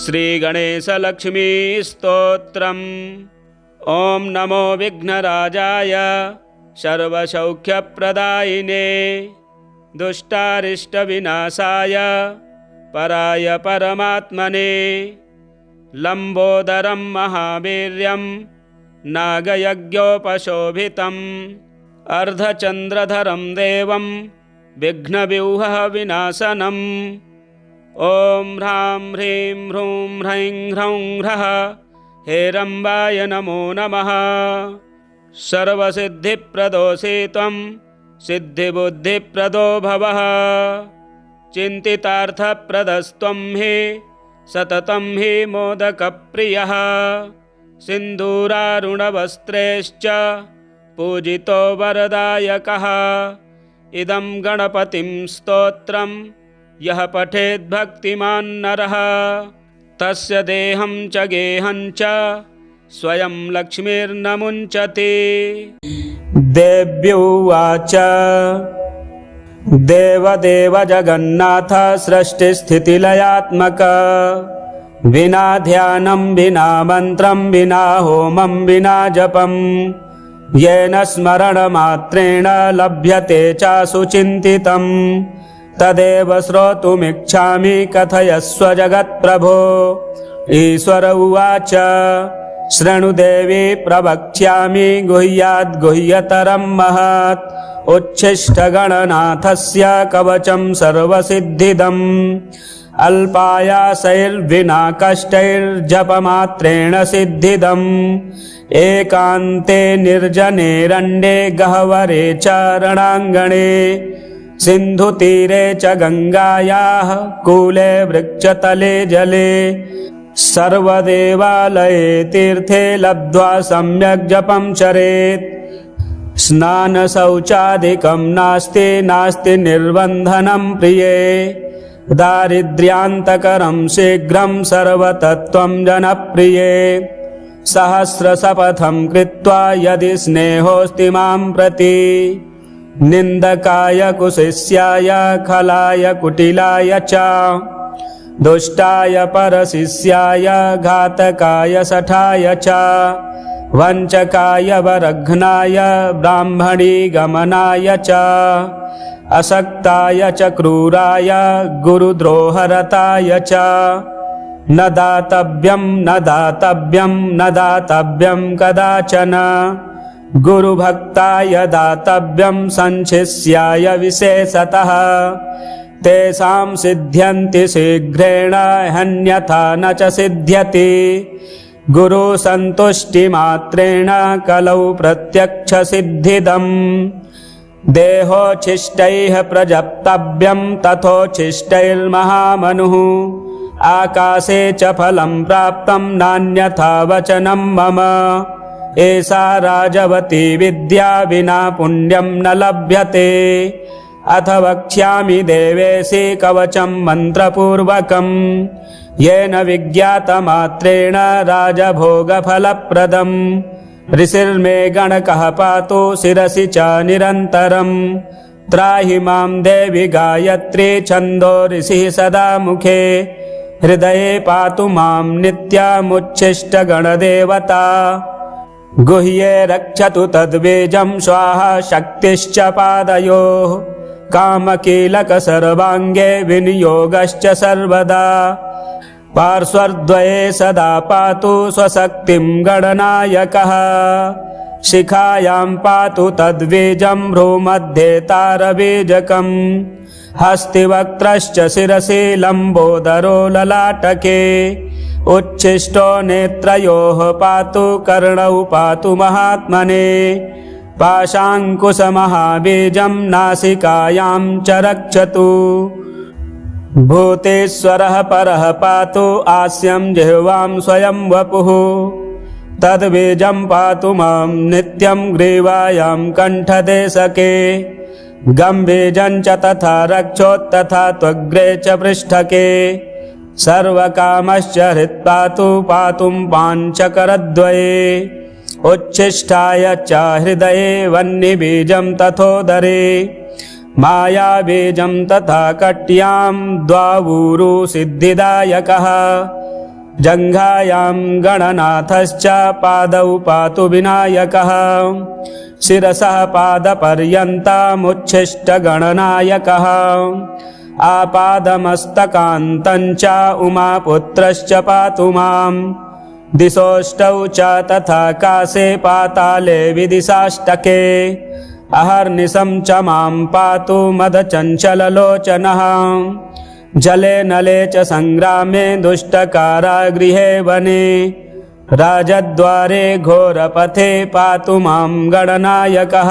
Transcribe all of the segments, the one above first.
श्रीगणेशलक्ष्मी स्तोत्रम्। ॐ नमो विघ्नराजाय सर्वसौख्यप्रदायिने दुष्टारिष्टविनाशाय पराय परमात्मने लम्बोदरं महावीर्यं नागयज्ञोपशोभितम् अर्धचन्द्रधरं देवं विघ्नव्यूहविनाशनम्। ॐ ह्रां ह्रीं ह्रूं ह्रैं ह्रौं ह्रः हेरम्बाय नमो नमः। सर्वसिद्धिप्रदोषि त्वं सिद्धिबुद्धिप्रदो भवः। चिन्तितार्थप्रदस्त्वं हि सततं हि मोदकप्रियः। सिन्दूरारुणवस्त्रैश्च पूजितो वरदायकः। इदं गणपतिं स्तोत्रं यः पठेत् भक्तिमान् नरः तस्य देहं च गेहं च स्वयं लक्ष्मीर्न मुञ्चति। देव्युवाच देवदेव जगन्नाथ सृष्टिस्थितिलयात्मक विना ध्यानं विना मन्त्रं विना होमं विना जपं येन स्मरणमात्रेण लभ्यते च सुचिन्तितं तदेव श्रोतुमिच्छामि कथयस्व जगत्प्रभो। ईश्वर उवाच शृणु देवी प्रवक्ष्यामि गुह्याद् गुह्यतरं महत् उच्छिष्टगणनाथस्य कवचं सर्वसिद्धिदम् अल्पायासैर्विना कष्टैर्जपमात्रेण सिद्धिदम् एकान्ते निर्जनेरण्ये गह्वरे च रणाङ्गणे सिन्धुतीरे च गङ्गायाः कूले वृक्षतले जले सर्वदेवालये तीर्थे लब्ध्वा सम्यक् जपं चरेत्। स्नानशौचादिकं नास्ति निर्बन्धनं प्रिये दारिद्र्यान्तकरं शीघ्रं सर्वतत्त्वं जनप्रिये सहस्रशपथं कृत्वा यदि स्नेहोऽस्ति मां प्रति निन्दकाय कुशिष्याय खलाय कुटिलाय च दुष्टाय परशिष्याय घातकाय शठाय च वञ्चकाय वरघ्नाय ब्राह्मणी गमनाय च अशक्ताय च क्रूराय गुरुद्रोहरताय च न दातव्यं कदाचन गुरुभक्ताय दातव्यं संशिष्याय विशेषतः तेषां सिद्ध्यन्ति शीघ्रेण हन्यथा न च सिद्ध्यति गुरुसन्तुष्टिमात्रेण कलौ प्रत्यक्षसिद्धिदम् देहोच्छिष्टैः प्रजप्तव्यं तथोच्छिष्टैर्महामनुः आकाशे च फलं प्राप्तं नान्यथा वचनं मम एषा राजवती विद्या विना पुण्यं न लभ्यते अथ वक्ष्यामि देवेशि कवचं मन्त्रपूर्वकं येन विज्ञातमात्रेण राजभोगफलप्रदम् ऋषिर्मे गणकः पातु शिरसि च निरन्तरं त्राहि मां देवि गायत्री छन्दो ऋषिः सदा मुखे हृदये पातु मां नित्यमुच्छिष्टगणदेवता गुह्ये रक्षतु तद्बीजं स्वाहा शक्तिश्च पादयोः कामकीलक सर्वाङ्गे विनियोगश्च सर्वदा पार्श्वद्वये सदा पातु स्वशक्तिं गणनायकः शिखायां पातु तद्बीजं भ्रूमध्ये तारबीजकं हस्तिवक्त्रश्च शिरसि लम्बोदरो ललाटके उच्छिष्टो नेत्रयोः पातु कर्णौ पातु महात्मने पाशाङ्कुशमहाबीजं नासिकायां च रक्षतु भूतेश्वरः परः पातु आस्यं जिह्वां स्वयं वपुः तद्बीजं पातु मां नित्यं ग्रीवायां कण्ठदेशके गम्बीजं च तथा रक्षोत्तथा त्वग्रे च पृष्ठके सर्वकामश्च हृत्पातु पातुं पाञ्चकरद्वये उच्छिष्टाय च हृदये वह्निबीजं तथोदरे मायाबीजं तथा कट्यां द्वावूरु सिद्धिदायकः जङ्घायां गणनाथश्च पादौ पातु विनायकः शिरसः पादपर्यन्तमुच्छिष्टगणनायकः आपादमस्तकान्तं च उमापुत्रश्च पातु माम् दिशोष्टौ च तथा काशे पाताले विदिशाष्टके अहर्निशं च मां पातु मदचञ्चललोचनः जले नले च संग्रामे दुष्टकारागृहे वने राजद्वारे घोरपथे पातु मां गणनायकः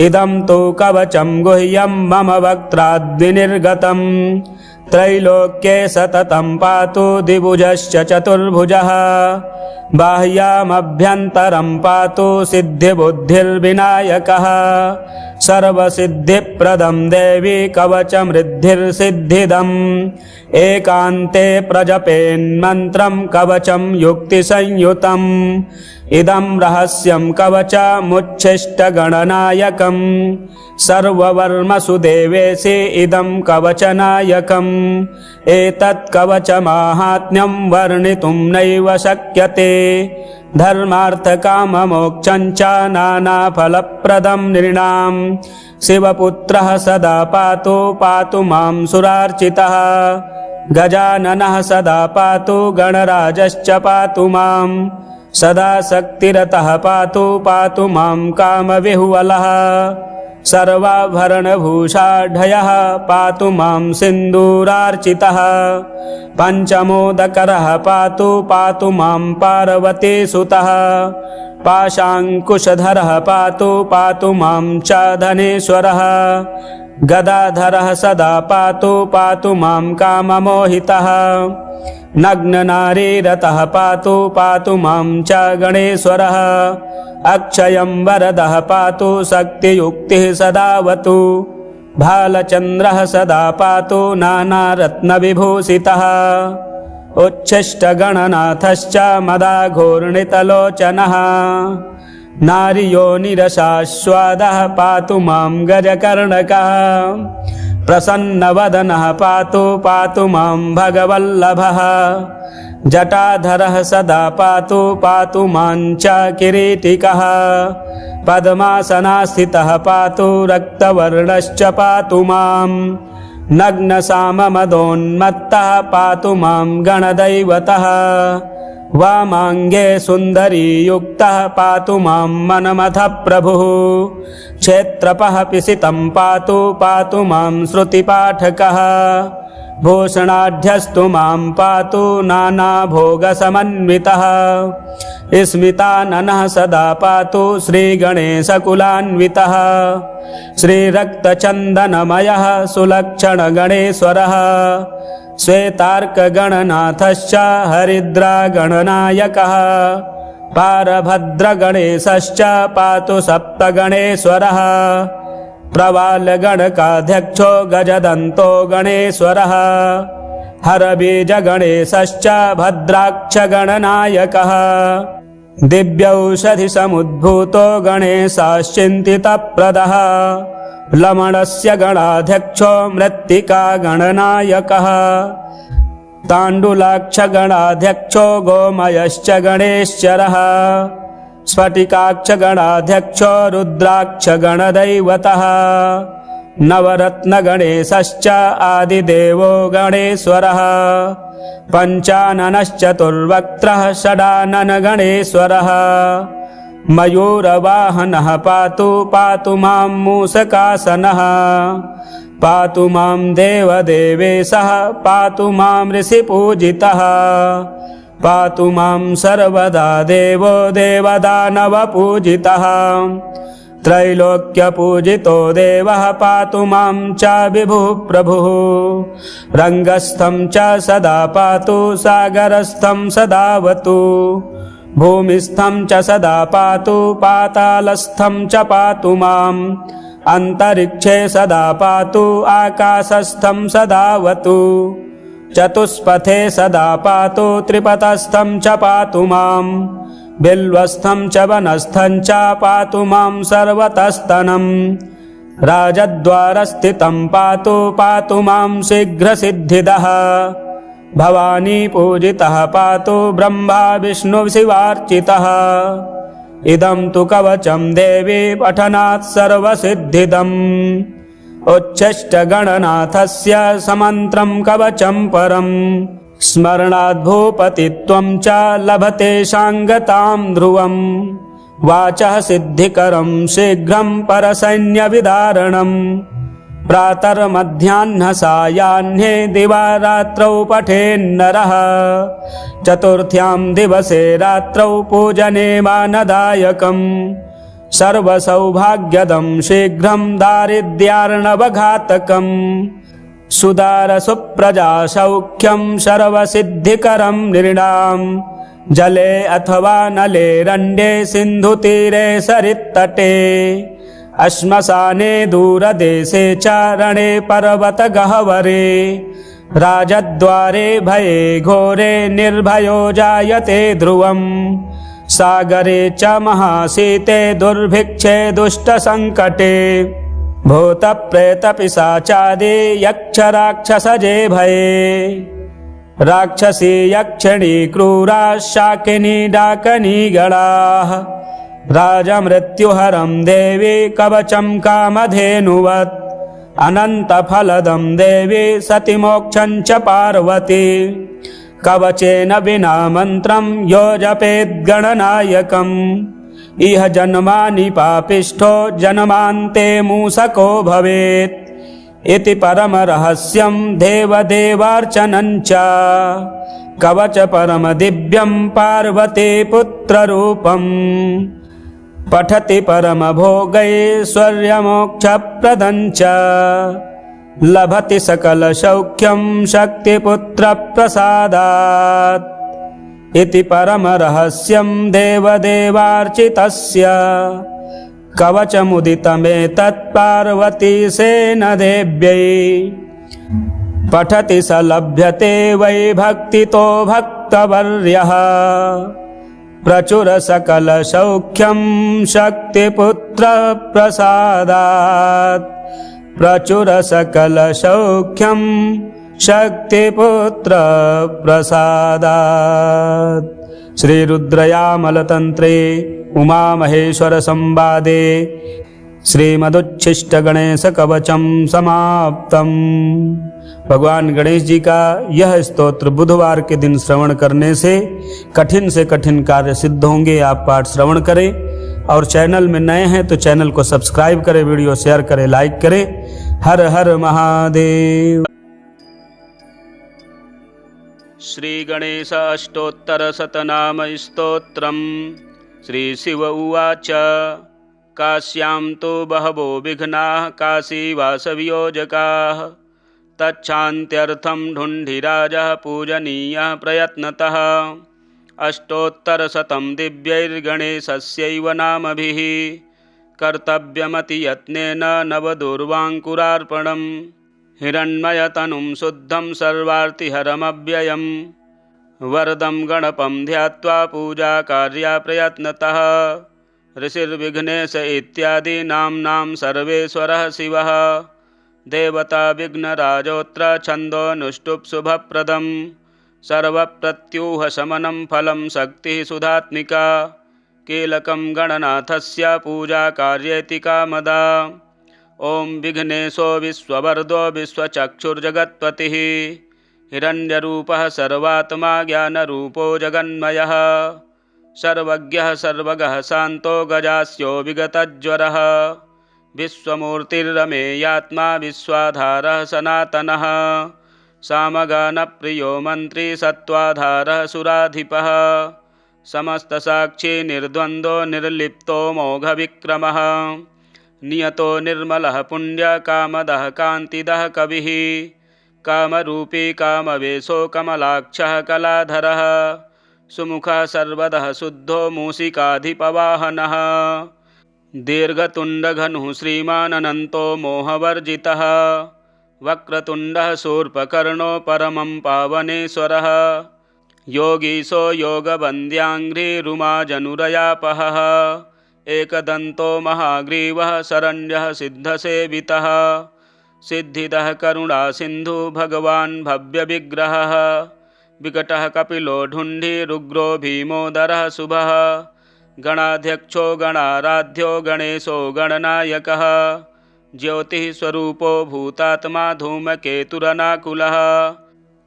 इदं तु कवचं गुह्यं मम वक्त्राद्विनिर्गतं त्रैलोक्ये सततं पातु द्विभुजश्च चतुर्भुजः बाह्यामभ्यन्तरं पातु सिद्धिबुद्धिर्विनायकः सर्वसिद्धिप्रदं देवी कवचमृद्धिर्सिद्धिदम् एकान्ते प्रजपेन्मन्त्रं कवचं युक्तिसंयुतम् इदं रहस्यं कवचमुच्छिष्टगणनायकम् सर्ववर्मसु देवेशि इदं कवचनायकम् एतत् कवचमाहात्म्यं वर्णितुं नैव शक्यते धर्मार्थकाममोक्षं च नानाफलप्रदं नृणां शिवपुत्रः सदा पातु पातु मां सुरार्चितः गजाननः सदा पातु गणराजश्च पातु मां सदा शक्तिरतः पातु पातु मां कामविह्वलः सर्वाभरणभूषाढ्यः पातु मां सिन्दूरार्चितः पञ्चमोदकरः पातु पातु मां पार्वतीसुतः पाशाङ्कुशधरः पातु पातु मां च धनेश्वरः गदाधरः सदा पातु पातु मां काममोहितः नग्ननारीरतः पातु पातु मां च गणेश्वरः अक्षयं वरदः पातु शक्तियुक्तिः सदावतु भालचन्द्रः सदा पातु नानारत्नविभूषितः उच्छिष्टगणनाथश्च मदाघूर्णितलोचनः नार्योनिरसास्वादः पातु मां गजकर्णकः प्रसन्नवदनः पातु पातु मां भगवल्लभः जटाधरः सदा पातु पातु मां च किरीटिकः पद्मासनास्थितः पातु रक्तवर्णश्च पातु मां नग्नसाममदोन्मत्तः पातु मां गणदैवतः वामाङ्गे सुन्दरीयुक्तः पातु मां मनमथः प्रभुः क्षेत्रपः पिसितं पातु पातु मां श्रुतिपाठकः भूषणाढ्यस्तु मां पातु नानाभोगसमन्वितः स्मिताननः सदा पातु श्रीगणेशकुलान्वितः श्रीरक्तचन्दनमयः सुलक्षणगणेश्वरः श्वेतार्कगणनाथश्च हरिद्रागणनायकः पारभद्रगणेशश्च पातु सप्तगणेश्वरः प्रवालगणकाध्यक्षो गजदन्तो गणेश्वरः हरबीजगणेशश्च भद्राक्षगणनायकः दिव्यौषधिसमुद्भूतो गणेशश्चिन्तितप्रदः लमणस्य गणाध्यक्षो मृत्तिकागणनायकः ताण्डुलाक्षगणाध्यक्षो गोमयश्च गणेश्वरः स्फटिकाक्षगणाध्यक्षो रुद्राक्षगणदैवतः नवरत्नगणेशश्च आदिदेवो गणेश्वरः पञ्चाननश्चतुर्वक्त्रः षडाननगणेश्वरः मयूरवाहनः पातु पातु मां मूषकासनः पातु मां देवदेवेशः पातु मां ऋषिपूजितः पातु मां सर्वदा देवो देवदानवपूजितः त्रैलोक्यपूजितो देवः पातु मां च विभुः प्रभुः रङ्गस्थं च सदा पातु सागरस्थं सदावतु भूमिस्थं च सदा पातु पातालस्थं च पातु माम् अन्तरिक्षे सदा पातु आकाशस्थं सदावतु चतुष्पथे सदा पातु त्रिपथस्थं च पातु माम् बिल्वस्थं च वनस्थं च पातु मां सर्वतस्तनं राजद्वारस्थितं पातु पातु मां शीघ्रसिद्धिदः भवानी पूजितः पातु ब्रह्मा विष्णु शिवार्चितः। इदं तु कवचं देवी पठनात् सर्वसिद्धिदम्। उच्छिष्टगणनाथस्य समन्त्रं कवचं परम्। स्मरणाद् भूपतित्वं च लभते शाङ्गतां ध्रुवम्। वाचः सिद्धिकरं शीघ्रं परसैन्यविदारणम्। प्रातर्मध्याह्न सायाह्ने दिवारात्रौ पठेन्नरः। चतुर्थ्यां दिवसे रात्रौ पूजने मानदायकम्। सर्वसौभाग्यदं शीघ्रं दारिद्र्यार्णवघातकम्। सुदारसुप्रजा सौख्यं सर्वसिद्धिकरं नृणाम्। जले अथवा नले रण्डे सिन्धुतीरे सरित्तटे। श्मशाने दूरदेशे च रणे पर्वतगह्वरे। राजद्वारे भये घोरे निर्भयो जायते ध्रुवम्। सागरे च महाशीते दुर्भिक्षे दुष्टसङ्कटे। भूतप्रेतपिशाचादि यक्षराक्षसजे भये। राक्षसी यक्षिणी क्रूरा शाकिनी डाकनी गणाः। राजमृत्युहरं देवी कवचं कामधेनुवत्। अनन्तफलदं देवी सति मोक्षं च पार्वती। कवचेन विना मन्त्रं यो जपेत् गणनायकम्। इह जन्मानि पापिष्ठो जन्मान्ते मूषको भवेत्। इति परमरहस्यं देवदेवार्चनं च। कवच परमदिव्यं पार्वती पुत्ररूपम्। पठति परमभोगैश्वर्यमोक्षप्रदं च। लभति सकलसौख्यं शक्तिपुत्रप्रसादात्। इति परमरहस्यं देवदेवार्चितस्य। कवचमुदितमेतत् पार्वतीसेन देव्यै। पठति स लभ्यते वै भक्तितो भक्तवर्यः। प्रचुर सकलसौख्यं शक्तिपुत्रप्रसादात्। प्रचुर सकलसौख्यं शक्तिपुत्रप्रसादात्। श्रीरुद्रयामलतन्त्रे उमामहेश्वरसंवादे श्रीमदुच्छिष्टगणेशकवचं समाप्तम्। भगवान गणेश जी का यह स्तोत्र बुधवार के दिन श्रवण करने से कठिन कार्य सिद्ध होंगे। आप पाठ श्रवण करें और चैनल में नए हैं तो चैनल को सब्सक्राइब करें, वीडियो शेयर करें, लाइक करें। हर हर महादेव। श्री गणेश अष्टोत्तर शतनाम स्तोत्रम्। श्री शिव उवाच काश्यां तु बहवो विघ्नाः काशीवासवियोजकाः। तच्छान्त्यर्थं ढुण्ढिराजः पूजनीयः प्रयत्नतः। अष्टोत्तरशतं दिव्यैर्गणेशस्यैव नामभिः कर्तव्यमतियत्नेन नवदूर्वाङ्कुरार्पणम्। हिरण्मयतनुं शुद्धं सर्वार्तिहरमव्ययम्। वरदं गणपं ध्यात्वा पूजाकार्या प्रयत्नतः। ऋषिर्विघ्नेश इत्यादि नाम्नां सर्वेश्वरः शिवः। देवता विघ्नराजोऽत्र छन्दोऽनुष्टुप् शुभप्रदम्। सर्वप्रत्यूहशमनं फलं शक्तिः सुधात्मिका। कीलकं गणनाथस्य पूजाकार्येति कामदा। ॐ विघ्नेशो विश्ववरदो विश्वचक्षुर्जगत्पतिः। हिरण्यरूपः सर्वात्मा ज्ञानरूपो जगन्मयः। सर्वज्ञः सर्वगः शान्तो गजास्यो विगतज्वरः। विश्वमूर्तिरमेयात्मा विश्वाधारः सनातनः। सामगानप्रियो मन्त्री सत्त्वाधारः सुराधिपः। समस्तसाक्षी निर्द्वन्द्वो निर्लिप्तो मोघविक्रमः। नियतो निर्मलः पुण्यकामदः कान्तिदः कविः। कामरूपी कामवेशो कमलाक्षः कलाधरः। सुमुखः सर्वदः शुद्धो मूषिकाधिपवाहनः। दीर्घतुण्डघनुः श्रीमानन्तो मोहवर्जितः। वक्रतुण्डः शूर्पकर्णो परमं पावनेश्वरः। योगीशो योगवन्द्याङ्घ्रिरुमाजनुरयापहः। एकदन्तो महाग्रीवः शरण्यः सिद्धसेवितः। सिद्धिदः करुणासिन्धु भगवान् भव्यविग्रहः। विकटः कपिलो ढुण्ढिरुग्रो भीमोदरः शुभः गणाध्यक्षो गणाराध्यो गणेशो गणनायकः ज्योतिः स्वरूपो भूतात्मा धूमकेतुरनाकुलः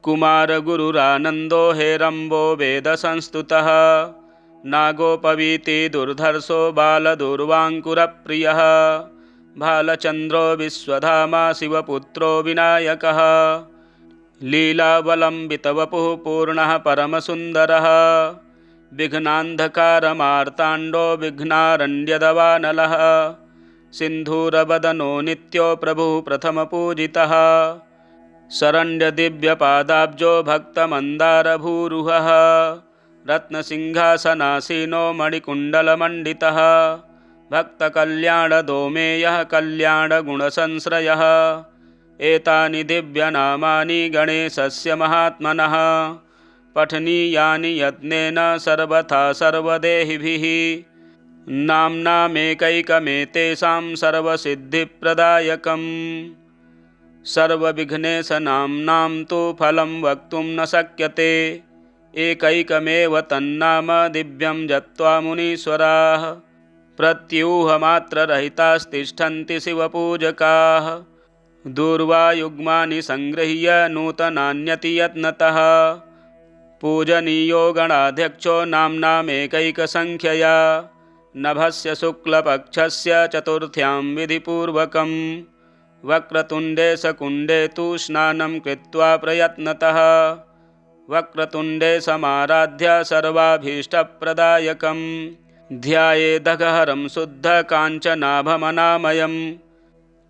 कुमारगुरुरानन्दो हेरम्बो वेदसंस्तुतः नागोपवीति दुर्धर्षो बालदुर्वाङ्कुरप्रियः भालचन्द्रो विश्वधामा शिवपुत्रो विनायकः लीलावलम्बितवपुः पूर्णः परमसुन्दरः विघ्नान्धकारमार्ताण्डो विघ्नारण्यदवानलः सिन्धूरवदनो नित्यो प्रभुः प्रथमपूजितः शरण्यदिव्यपादाब्जो भक्तमन्दारभूरुहः रत्नसिंहासनासीनो मणिकुण्डलमण्डितः भक्तकल्याणदोमेयः कल्याणगुणसंश्रयः एतानि दिव्यनामानि गणेशस्य महात्मनः पठनीयानि यत्नेन सर्वथा सर्वदेहिभिः नाम्नामेकैकमेतेषां सर्वसिद्धिप्रदायकम् सर्वविघ्नेशनाम्नां तु फलं वक्तुं न शक्यते एकैकमेव तन्नाम दिव्यं जप्त्वा मुनीश्वराः प्रत्यूहमात्ररहितास्तिष्ठन्ति शिवपूजकाः दूर्वायुग्मानि सङ्गृह्य नूतनान्यति यत्नतः पूजनीयो गणाध्यक्षो नाम्नामेकैकसङ्ख्यया नभस्य शुक्लपक्षस्य चतुर्थ्यां विधिपूर्वकं वक्रतुण्डे सकुण्डे तु स्नानं कृत्वा प्रयत्नतः वक्रतुण्डे समाराध्य सर्वाभीष्टप्रदायकं ध्यायेदघहरं शुद्धकाञ्चनाभमनामयम्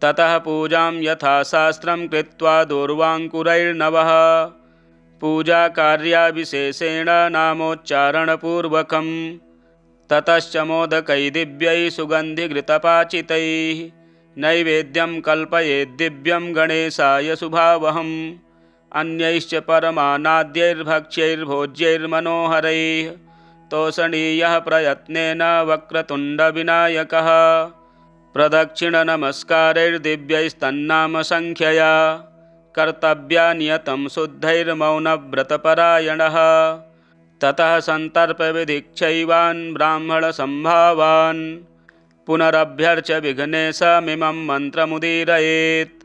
ततः पूजां यथाशास्त्रं कृत्वा दूर्वाङ्कुरैर्नवः पूजाकार्याविशेषेण नामोच्चारणपूर्वकं ततश्च मोदकैः दिव्यैः सुगन्धिघृतपाचितैः नैवेद्यं कल्पयेद्दिव्यं गणेशाय शुभावहम् अन्यैश्च परमानाद्यैर्भक्ष्यैर्भोज्यैर्मनोहरैः तोषणीयः प्रयत्नेन वक्रतुण्डविनायकः प्रदक्षिणनमस्कारैर्दिव्यैस्तन्नामसङ्ख्यया कर्तव्या नियतं शुद्धैर्मौनव्रतपरायणः ततः सन्तर्पविधिक्षैवान् ब्राह्मणसम्भावान् पुनरभ्यर्च्य विघ्नेशमिमं मन्त्रमुदीरयेत्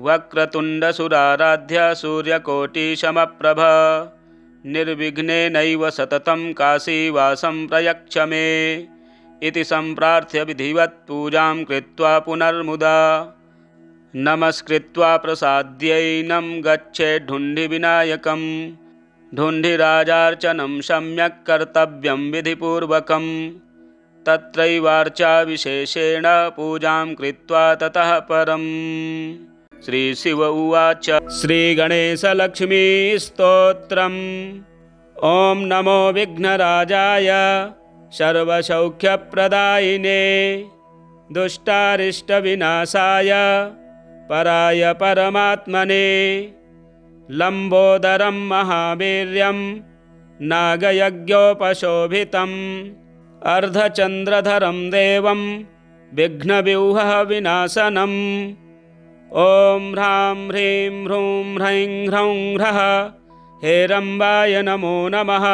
वक्रतुण्डसुराराध्य सूर्यकोटिसमप्रभ निर्विघ्नेनैव सततं काशीवासं प्रयच्छ मे इति सम्प्रार्थ्य विधिवत् पूजां कृत्वा पुनर्मुदा नमस्कृत्वा प्रसाद्यैनं गच्छेद्धुण्डिविनायकं ढुण्ढिराजार्चनं सम्यक् कर्तव्यं विधिपूर्वकं तत्रैवार्चा विशेषेण पूजां कृत्वा ततः परम् श्रीशिव उवाच श्रीगणेशलक्ष्मीस्तोत्रम् ॐ नमो विघ्नराजाय सर्वसौख्यप्रदायिने दुष्टारिष्टविनाशाय पराय परमात्मने लम्बोदरं महावीर्यं नागयज्ञोपशोभितम् अर्धचन्द्रधरं देवं विघ्नव्यूहः विनाशनम् ॐ ह्रां ह्रीं ह्रूं ह्रैं ह्रौं ह्रः हेरम्बाय नमो नमः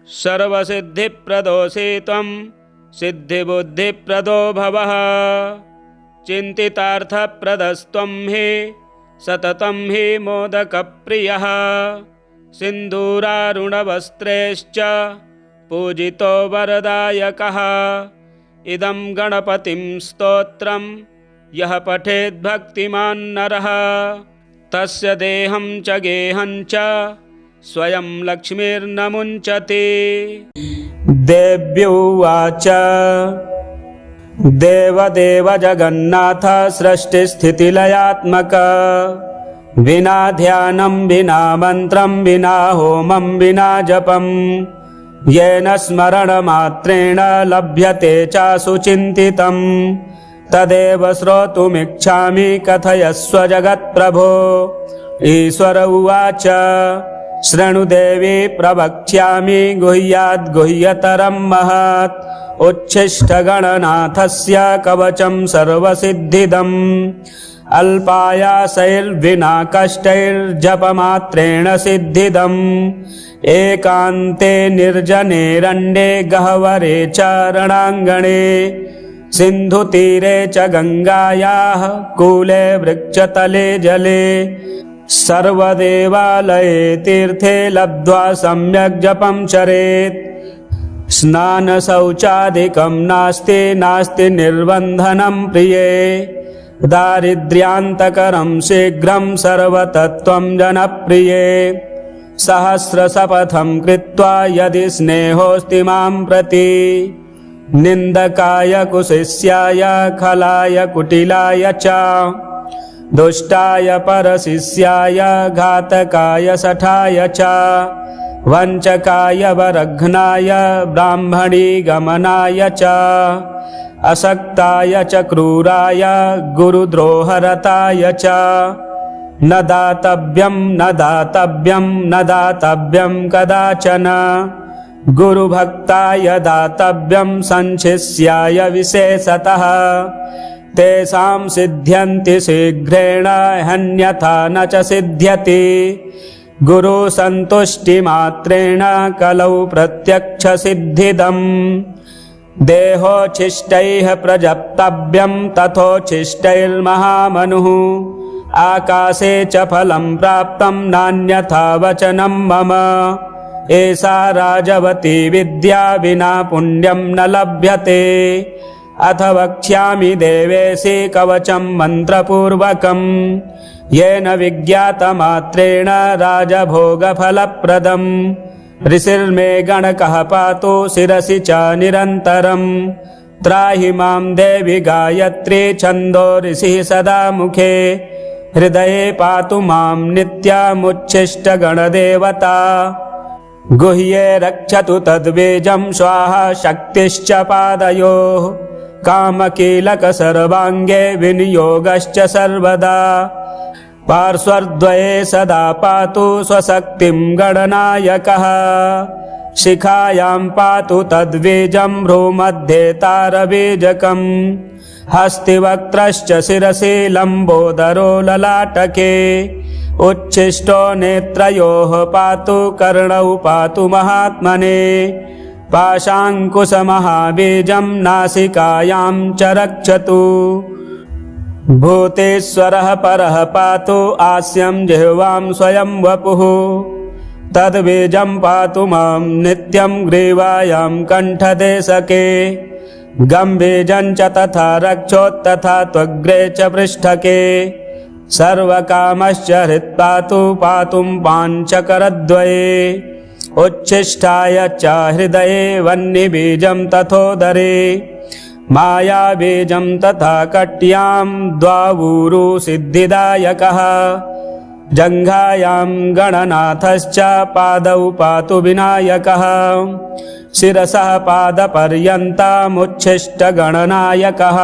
सर्वसिद्धिप्रदोषे त्वं सिद्धिबुद्धिप्रदो भवः चिन्तितार्थप्रदस्त्वं हि सततं हि मोदकप्रियः सिन्दूरारुणवस्त्रैश्च पूजितो वरदायकः इदं गणपतिं स्तोत्रं यः पठेद्भक्तिमान् नरः तस्य देहं च गेहं च स्वयं लक्ष्मीर्न मुञ्चति। देव्युवाच देवदेव जगन्नाथ सृष्टिस्थितिलयात्मक विना ध्यानं विना मन्त्रं विना होमं विना जपं येन स्मरणमात्रेण लभ्यते च सुचिन्तितं तदेव श्रोतुमिच्छामि कथयस्व जगत्प्रभो। ईश्वर उवाच शृणुदेवी प्रवक्ष्यामि गुह्याद्गुह्यतरं महत् उच्छिष्टगणनाथस्य कवचं सर्वसिद्धिदम् अल्पायासैर्विना कष्टैर्जपमात्रेण सिद्धिदम् एकान्ते निर्जनेरण्ये गह्वरे च रणाङ्गणे सिन्धुतीरे च गङ्गायाः कूले वृक्षतले जले सर्वदेवालये तीर्थे लब्ध्वा सम्यक् जपं चरेत् स्नानशौचादिकं नास्ति निर्बन्धनं प्रिये दारिद्र्यान्तकरं शीघ्रं सर्वतत्त्वं जनप्रिये सहस्रशपथं कृत्वा यदि स्नेहोऽस्ति मां प्रति निन्दकाय कुशिष्याय खलाय कुटिलाय च दुष्टाय परशिष्याय घातकाय शठाय च वञ्चकाय वरघ्नाय ब्राह्मणी गमनाय च असक्ताय च क्रूराय गुरुद्रोहरताय च न दातव्यं कदाचन गुरुभक्ताय दातव्यं संशिष्याय विशेषतः तेषां सिद्ध्यन्ति शीघ्रेण हन्यथा न च सिद्ध्यति गुरुसन्तुष्टिमात्रेण कलौ प्रत्यक्षसिद्धिदम् देहोच्छिष्टैः प्रजप्तव्यं तथोच्छिष्टैर्महामनुः आकाशे च फलं प्राप्तं नान्यथा वचनं मम एषा राजवती विद्या विना पुण्यं न लभ्यते अथ वक्ष्यामि देवेशि कवचं मन्त्रपूर्वकं येन विज्ञातमात्रेण राजभोगफलप्रदम् ऋषिर्मे गणकः पातु शिरसि च निरन्तरम् त्राहि मां देवि गायत्री छन्दो ऋषिः सदा मुखे हृदये पातु मां नित्यमुच्छिष्टगणदेवता गुह्ये रक्षतु तद्बीजं स्वाहा शक्तिश्च पादयोः कामकीलक सर्वाङ्गे विनियोगश्च सर्वदा पार्श्वद्वये सदा पातु स्वशक्तिं गणनायकः शिखायां पातु तद्बीजं भ्रूमध्ये तारबीजकम् हस्तिवक्त्रश्च शिरसि लम्बोदरो ललाटके उच्छिष्टो नेत्रयोः पातु कर्णौ पातु महात्मने पाशाङ्कुशमहाबीजं नासिकायां च रक्षतु भूतेश्वरः परः पातु आस्यं जिह्वां स्वयं वपुः तद्बीजं पातु मां नित्यं ग्रीवायां कण्ठदेशके गम्बीजं च तथा रक्षोत्तथा त्वग्रे च पृष्ठके सर्वकामश्च हृत्पातु पातुं पाञ्चकरद्वये उच्छिष्टाय च हृदये वह्निबीजं तथोदरे मायाबीजं तथा कट्यां द्वावूरु सिद्धिदायकः जङ्घायां गणनाथश्च पादौ पातु विनायकः शिरसः पादपर्यन्तमुच्छिष्टगणनायकः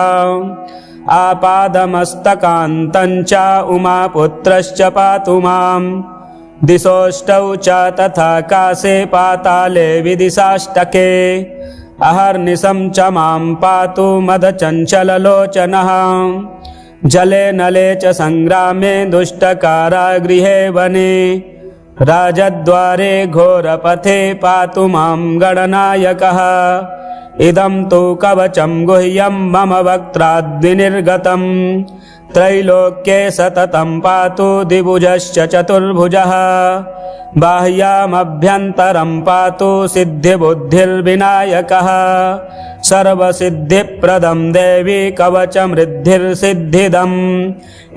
आपादमस्तकान्तं च उमापुत्रश्च पातु मां दिशोष्टौ च तथा काशे पाताले विदिशाष्टके अहर्निशं च मां पातु मदचञ्चललोचनः जले नले च संग्रामे दुष्टकारागृहे वने राजद्वारे घोरपथे पातु मां गणनायकः इदं तु कवचं गुह्यं मम वक्त्राद्विनिर्गतम् त्रैलोक्ये सततं पातु द्विभुजश्च चतुर्भुजः बाह्यामभ्यन्तरं पातु सिद्धिबुद्धिर्विनायकः सर्वसिद्धिप्रदं देवी कवचमृद्धिर्सिद्धिदम्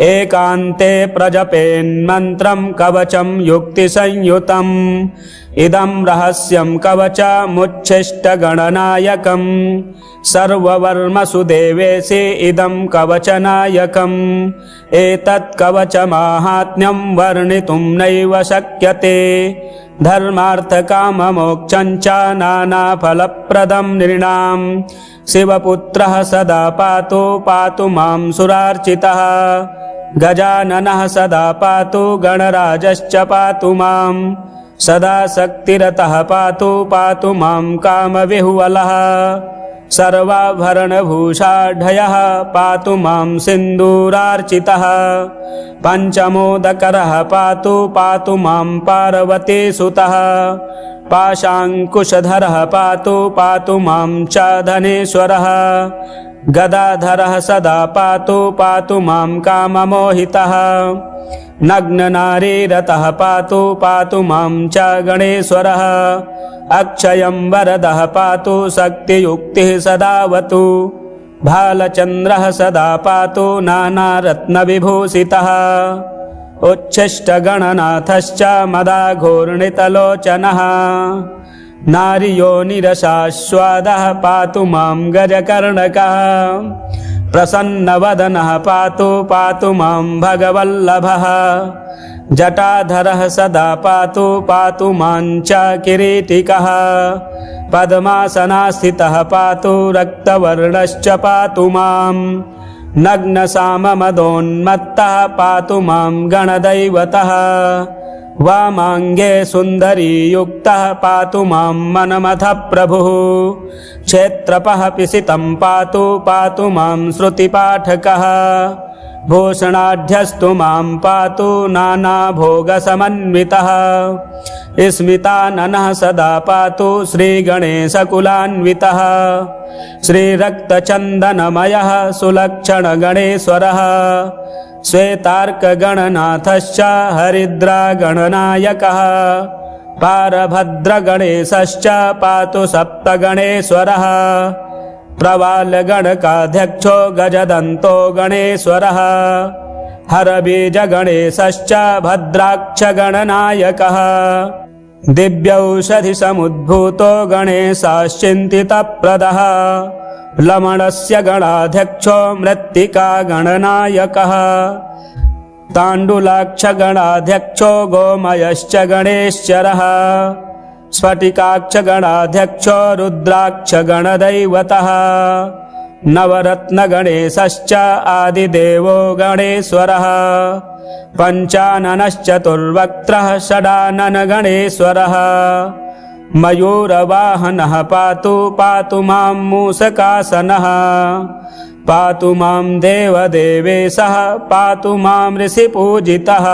एकान्ते प्रजपेन्मन्त्रं कवचं युक्तिसंयुतम् इदं रहस्यं कवचमुच्छिष्टगणनायकम् सर्ववर्मसु देवेशि इदं कवचनायकम् एतत् कवचमाहात्म्यं वर्णितुं नैव शक्यते धर्मार्थकाममोक्षं च नानाफलप्रदं नृणां शिवपुत्रः सदा पातु पातु मां सुरार्चितः गजाननः सदा पातु गणराजश्च पातु मां सदा शक्तिरतः पातु पातु मां कामविह्वलः सर्वाभरणभूषाढ्यः पातु मां सिन्दूरार्चितः पञ्चमोदकरः पातु पातु मां पार्वतीसुतः पाशाङ्कुशधरः पातु पातु मां च धनेश्वरः गदाधरः सदा पातु पातु मां काममोहितः नग्ननारीरतः पातु पातु मां च गणेश्वरः अक्षयं वरदः पातु शक्तियुक्तिः सदावतु भालचन्द्रः सदा पातु नानारत्नविभूषितः उच्छिष्टगणनाथश्च मदाघूर्णितलोचनः नारियोनिरसास्वादः पातु मां गजकर्णकः प्रसन्नवदनः पातु पातु मां भगवल्लभः जटाधरः सदा पातु पातु मां च किरीटिकः पद्मासनास्थितः पातु रक्तवर्णश्च पातु मां नग्नसाममदोन्मत्तः पातु मां गणदैवतः वामाङ्गे सुन्दरी युक्तः पातु मां मनमथः प्रभुः क्षेत्रपः पिसितं पातु पातु मां श्रुतिपाठकः भूषणाढ्यस्तु मां पातु नानाभोगसमन्वितः स्मिताननः सदा पातु श्रीगणेशकुलान्वितः श्रीरक्तचन्दनमयः सुलक्षणगणेश्वरः श्वेतार्कगणनाथश्च हरिद्रागणनायकः पारभद्रगणेशश्च पातु सप्तगणेश्वरः प्रवालगणकाध्यक्षो गजदन्तो गणेश्वरः हरबीजगणेशश्च भद्राक्षगणनायकः दिव्यौषधिसमुद्भूतो गणेशश्चिन्तितप्रदः लमणस्य गणाध्यक्षो मृत्तिकागणनायकः ताण्डुलाक्षगणाध्यक्षो गोमयश्च गणेश्वरः स्फटिकाक्षगणाध्यक्षो रुद्राक्षगणदैवतः नवरत्नगणेशश्च आदिदेवो गणेश्वरः पञ्चाननश्चतुर्वक्त्रः षडाननगणेश्वरः मयूरवाहनः पातु पातु मां मूषकासनः पातु मां देवदेवेशः पातु मां ऋषिपूजितः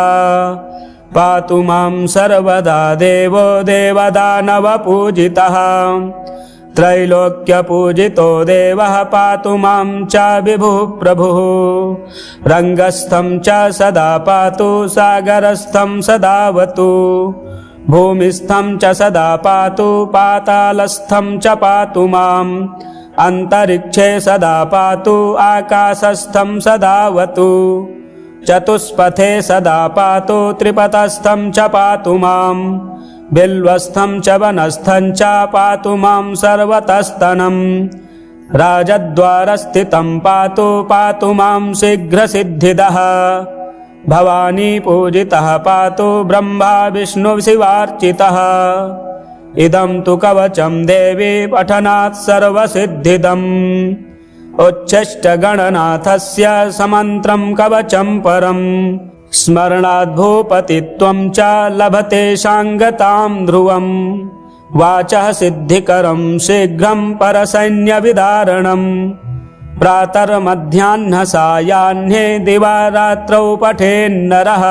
पातु मां सर्वदा देवो देवदानवपूजितः त्रैलोक्यपूजितो देवः पातु मां च विभुः प्रभुः रङ्गस्थं च सदा पातु सागरस्थं सदावतु भूमिस्थं च सदा पातु पातालस्थं च पातु माम् अन्तरिक्षे सदा पातु आकाशस्थं सदावतु चतुष्पथे सदा पातु त्रिपथस्थं च पातु माम् बिल्वस्थं च वनस्थं च पातु मां सर्वतस्तनम् राजद्वारस्थितं पातु पातु मां शीघ्रसिद्धिदः भवानी पूजितः पातु ब्रह्मा विष्णुशिवार्चितः इदं तु कवचं देवी पठनात् सर्वसिद्धिदम् उच्छिष्टगणनाथस्य समन्त्रं कवचं परम् स्मरणाद् भूपतित्वं च लभते शाङ्गतां ध्रुवम् वाचः सिद्धिकरं शीघ्रं परसैन्यविदारणम् प्रातर्मध्याह्नसायाह्ने दिवारात्रौ पठेन्नरः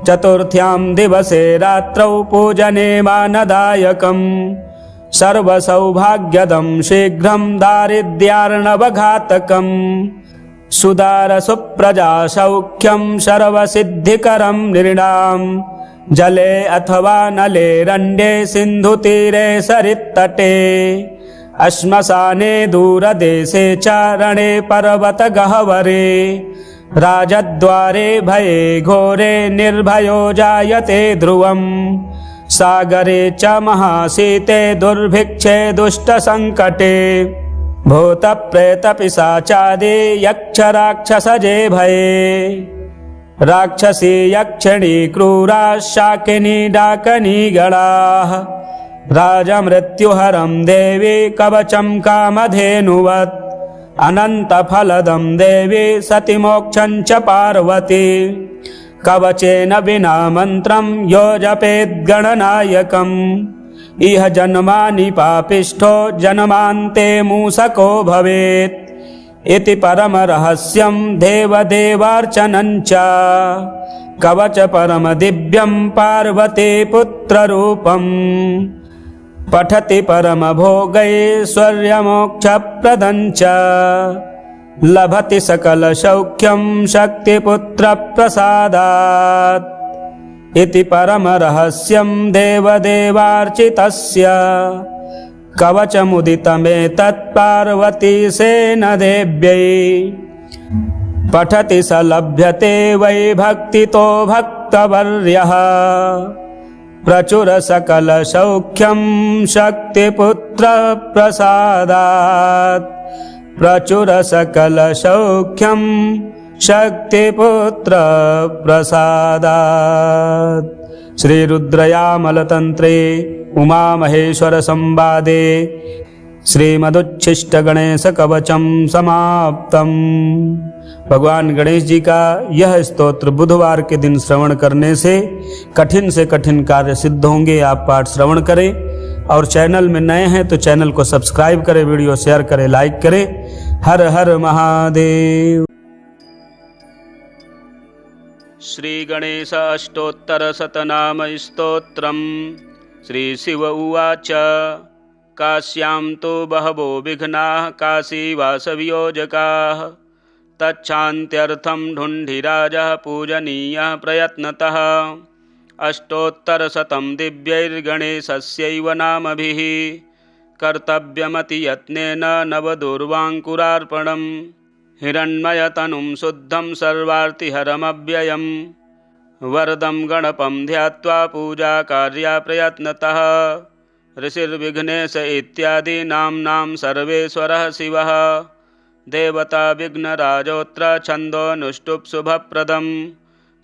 चतुर्थ्यां दिवसे रात्रौ पूजने मानदायकम् सर्वसौभाग्यदं शीघ्रं दारिद्र्यार्णवघातकम् सुदारसुप्रजासौख्यं सर्वसिद्धिकरं नृणाम् जले अथवा नले रण्डे सिन्धुतीरे सरित्तटे श्मशाने दूरदेशे च रणे पर्वतगह्वरे राजद्वारे भये घोरे निर्भयो जायते ध्रुवम् सागरे च महाशीते दुर्भिक्षे दुष्टसङ्कटे भूतप्रेतपिशाचादि यक्षराक्षसजे भये राक्षसी यक्षिणी क्रूरा शाकिनी डाकनी गणाः राजमृत्युहरं देवी कवचं कामधेनुवत् अनन्तफलदं देवी सतिमोक्षं च पार्वती कवचेन विना मन्त्रं यो जपेद्गणनायकम् इह जन्मानि पापिष्ठो जन्मान्ते मूषको भवेत् इति परमरहस्यं देवदेवार्चनं च कवच परमदिव्यं पार्वती पुत्ररूपम् पठति परमभोगैश्वर्यमोक्षप्रदं च लभति सकलसौख्यं शक्तिपुत्रप्रसादात् इति परमरहस्यं देवदेवार्चितस्य कवचमुदितमेतत् पार्वतीसेन देव्यै पठति स लभ्यते वै भक्तितो भक्तवर्यः प्रचुर सकलसौख्यं शक्तिपुत्रप्रसादात् प्रचुर सकलसौख्यं शक्तिपुत्रप्रसादात्। श्रीरुद्रयामलतन्त्रे उमामहेश्वरसंवादे श्रीमदुच्छिष्टगणेशकवचं समाप्तम्। भगवान गणेश जी का यह स्तोत्र बुधवार के दिन श्रवण करने से कठिन कार्य सिद्ध होंगे। आप पाठ श्रवण करें और चैनल में नए हैं तो चैनल को सब्सक्राइब करें, वीडियो शेयर करें, लाइक करें। हर हर महादेव। श्री गणेश अष्टोत्तर शतनाम स्तोत्रम्। श्री शिव उवाच काश्यां तो बहवो विघ्नाः काशीवासवियोजकाः तच्छान्त्यर्थं ढुण्ढिराजः पूजनीयः प्रयत्नतः अष्टोत्तरशतं दिव्यैर्गणेशस्यैव नामभिः कर्तव्यमतियत्नेन नवदुर्वाङ्कुरार्पणं हिरण्मयतनुं शुद्धं सर्वार्तिहरमव्ययं वरदं गणपं ध्यात्वा पूजाकार्या प्रयत्नतः ऋषिर्विघ्नेश इत्यादि नाम्नां सर्वेश्वरः शिवः देवता विघ्नराजोऽत्र छन्दोऽनुष्टुप् शुभप्रदं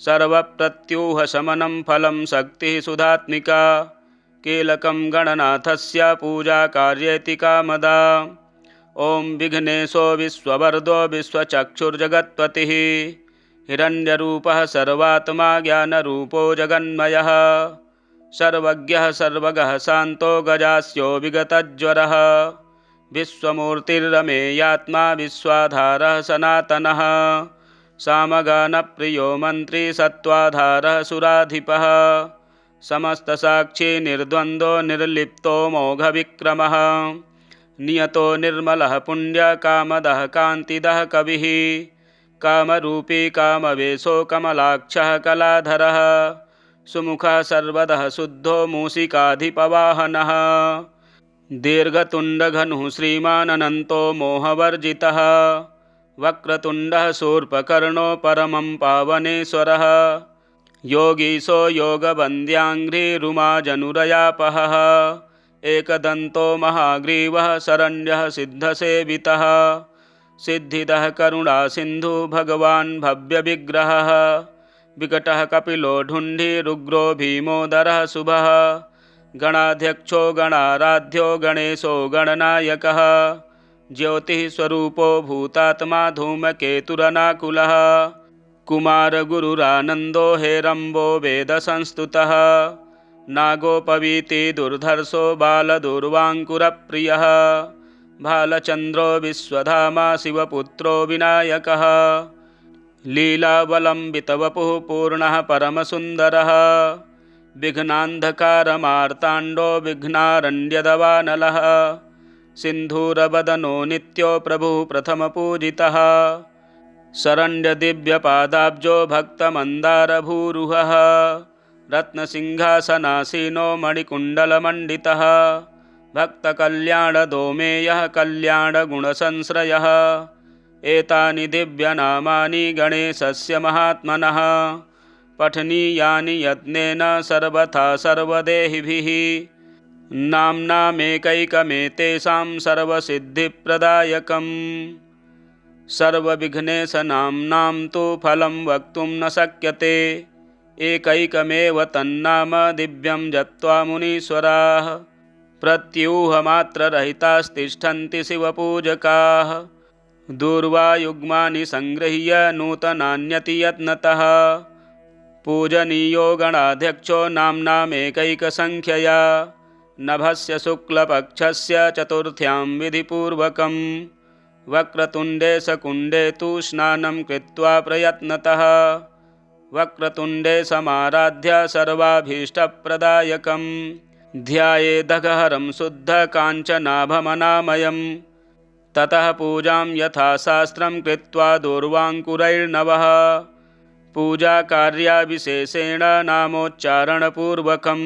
सर्वप्रत्यूहशमनं फलं शक्तिः सुधात्मिका कीलकं गणनाथस्य पूजाकार्येति कामदा। ॐ विघ्नेशो विश्ववरदो विश्वचक्षुर्जगत्पतिः हिरण्यरूपः सर्वात्मा ज्ञानरूपो जगन्मयः सर्वज्ञः सर्वगः शान्तो गजास्यो विगतज्वरः विश्वमूर्तिर्रमेयात्मा विश्वाधारः सनातनः सामगानप्रियो मन्त्री सत्त्वाधारः सुराधिपः समस्तसाक्षी निर्द्वन्द्वो निर्लिप्तो मोघविक्रमः नियतो निर्मलः पुण्यकामदः कान्तिदः कविः कामरूपी कामवेशो कमलाक्षः कलाधरः सुमुखः सर्वदः शुद्धो मूषिकाधिपवाहनः दीर्घतुण्डघनुः श्रीमानन्तो मोहवर्जितः वक्रतुण्डः शूर्पकर्णो परमं पावनेश्वरः योगीशो योगवन्द्याङ्घ्रिरुमाजनुरयापहः एकदन्तो महाग्रीवः शरण्यः सिद्धसेवितः सिद्धिदः करुणासिन्धु भगवान् भव्यविग्रहः विकटः कपिलो ढुण्ढिरुग्रो भीमोदरः शुभः गणाध्यक्षो गणाराध्यो गणेशो गणनायकः ज्योतिः स्वरूपो भूतात्मा धूमकेतुरनाकुलः कुमारगुरुरानन्दो हेरम्बो वेदसंस्तुतः नागोपवीति दुर्धर्षो बालदुर्वाङ्कुरप्रियः भालचन्द्रो विश्वधामा शिवपुत्रो विनायकः लीलावलम्बितवपुः पूर्णः परमसुन्दरः विघ्नान्धकारमार्ताण्डो विघ्नारण्यदवानलः सिन्धूरवदनो नित्यो प्रभुः प्रथमपूजितः शरण्यदिव्यपादाब्जो भक्तमन्दारभूरुहः रत्नसिंहासनासीनो मणिकुण्डलमण्डितः भक्तकल्याणदोमेयः कल्याणगुणसंश्रयः एतानि दिव्यनामानि गणेशस्य महात्मनः पठनीयानि यत्नेन सर्वथा सर्वदेहिभिः नाम्नामेकैकमेतेषां सर्वसिद्धिप्रदायकम् सर्वविघ्नेशनाम्नां तु फलं वक्तुं न शक्यते एकैकमेव तन्नाम दिव्यं जप्त्वा मुनीश्वराः प्रत्यूहमात्ररहितास्तिष्ठन्ति शिवपूजकाः दूर्वायुग्मानि संगृह्य नूतनान्यतियत्नतः पूजनीयो गणाध्यक्षो नाम्नामेकैकसंख्यया नभस्य शुक्लपक्षस्य चतुर्थ्यां विधिपूर्वकं वक्रतुण्डे सकुण्डे तु स्नानं कृत्वा प्रयत्नतः वक्रतुण्डे समाराध्य सर्वाभीष्टप्रदायकं ध्यायेदघहरं शुद्धकाञ्चनाभमनामयं ततः पूजां यथाशास्त्रं कृत्वा दूर्वाङ्कुरैर्नवः पूजाकार्याविशेषेण नामोच्चारणपूर्वकं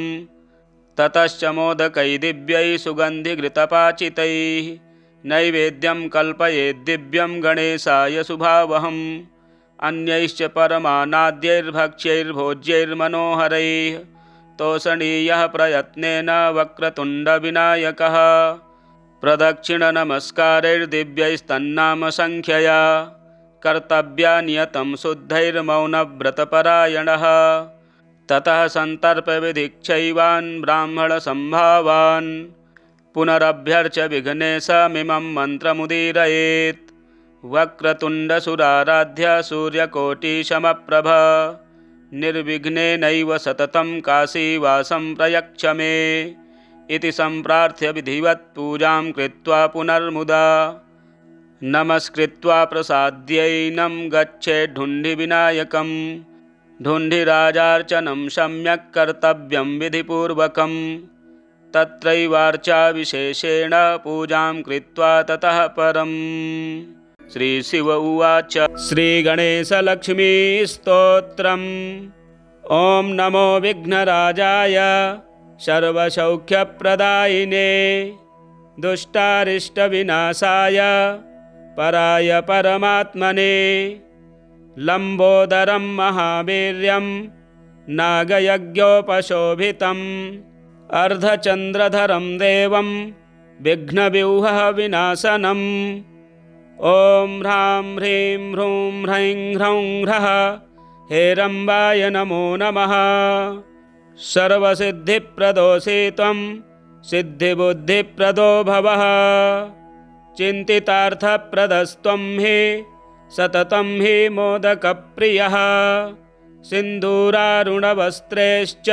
ततश्च मोदकैः दिव्यैः सुगन्धिघृतपाचितैः नैवेद्यं कल्पयेद्दिव्यं गणेशाय शुभावहम् अन्यैश्च परमानाद्यैर्भक्ष्यैर्भोज्यैर्मनोहरैः तोषणीयः प्रयत्नेन वक्रतुण्डविनायकः प्रदक्षिणनमस्कारैर्दिव्यैस्तन्नामसङ्ख्यया कर्तव्या नियतं शुद्धैर्मौनव्रतपरायणः ततः सन्तर्पविधिक्षैवान् ब्राह्मणसम्भावान् पुनरभ्यर्च्य विघ्नेशमिमं मन्त्रमुदीरयेत् वक्रतुण्डसुराराध्य सूर्यकोटिसमप्रभ निर्विघ्नेनैव सततं काशीवासं प्रयच्छ मे इति सम्प्रार्थ्य विधिवत् पूजां कृत्वा पुनर्मुदा नमस्कृत्वा प्रसाद्यैनं गच्छेद्धुण्डिविनायकं ढुण्डिराजार्चनं सम्यक् कर्तव्यं विधिपूर्वकं तत्रैवार्चा विशेषेण पूजां कृत्वा ततः परम् श्रीशिव उवाच श्रीगणेशलक्ष्मीस्तोत्रम् ॐ नमो विघ्नराजाय सर्वसौख्यप्रदायिने दुष्टारिष्टविनाशाय पराय परमात्मने लम्बोदरं महावीर्यं नागयज्ञोपशोभितम् अर्धचन्द्रधरं देवं विघ्नव्यूहविनाशनम् ॐ ह्रां ह्रीं ह्रूं ह्रैं ह्रौं ह्रः हेरम्बाय नमो नमः सर्वसिद्धिप्रदोषे त्वं सिद्धिबुद्धिप्रदो भवः चिन्तितार्थप्रदस्त्वं हि सततं हि मोदकप्रियः सिन्दूरारुणवस्त्रैश्च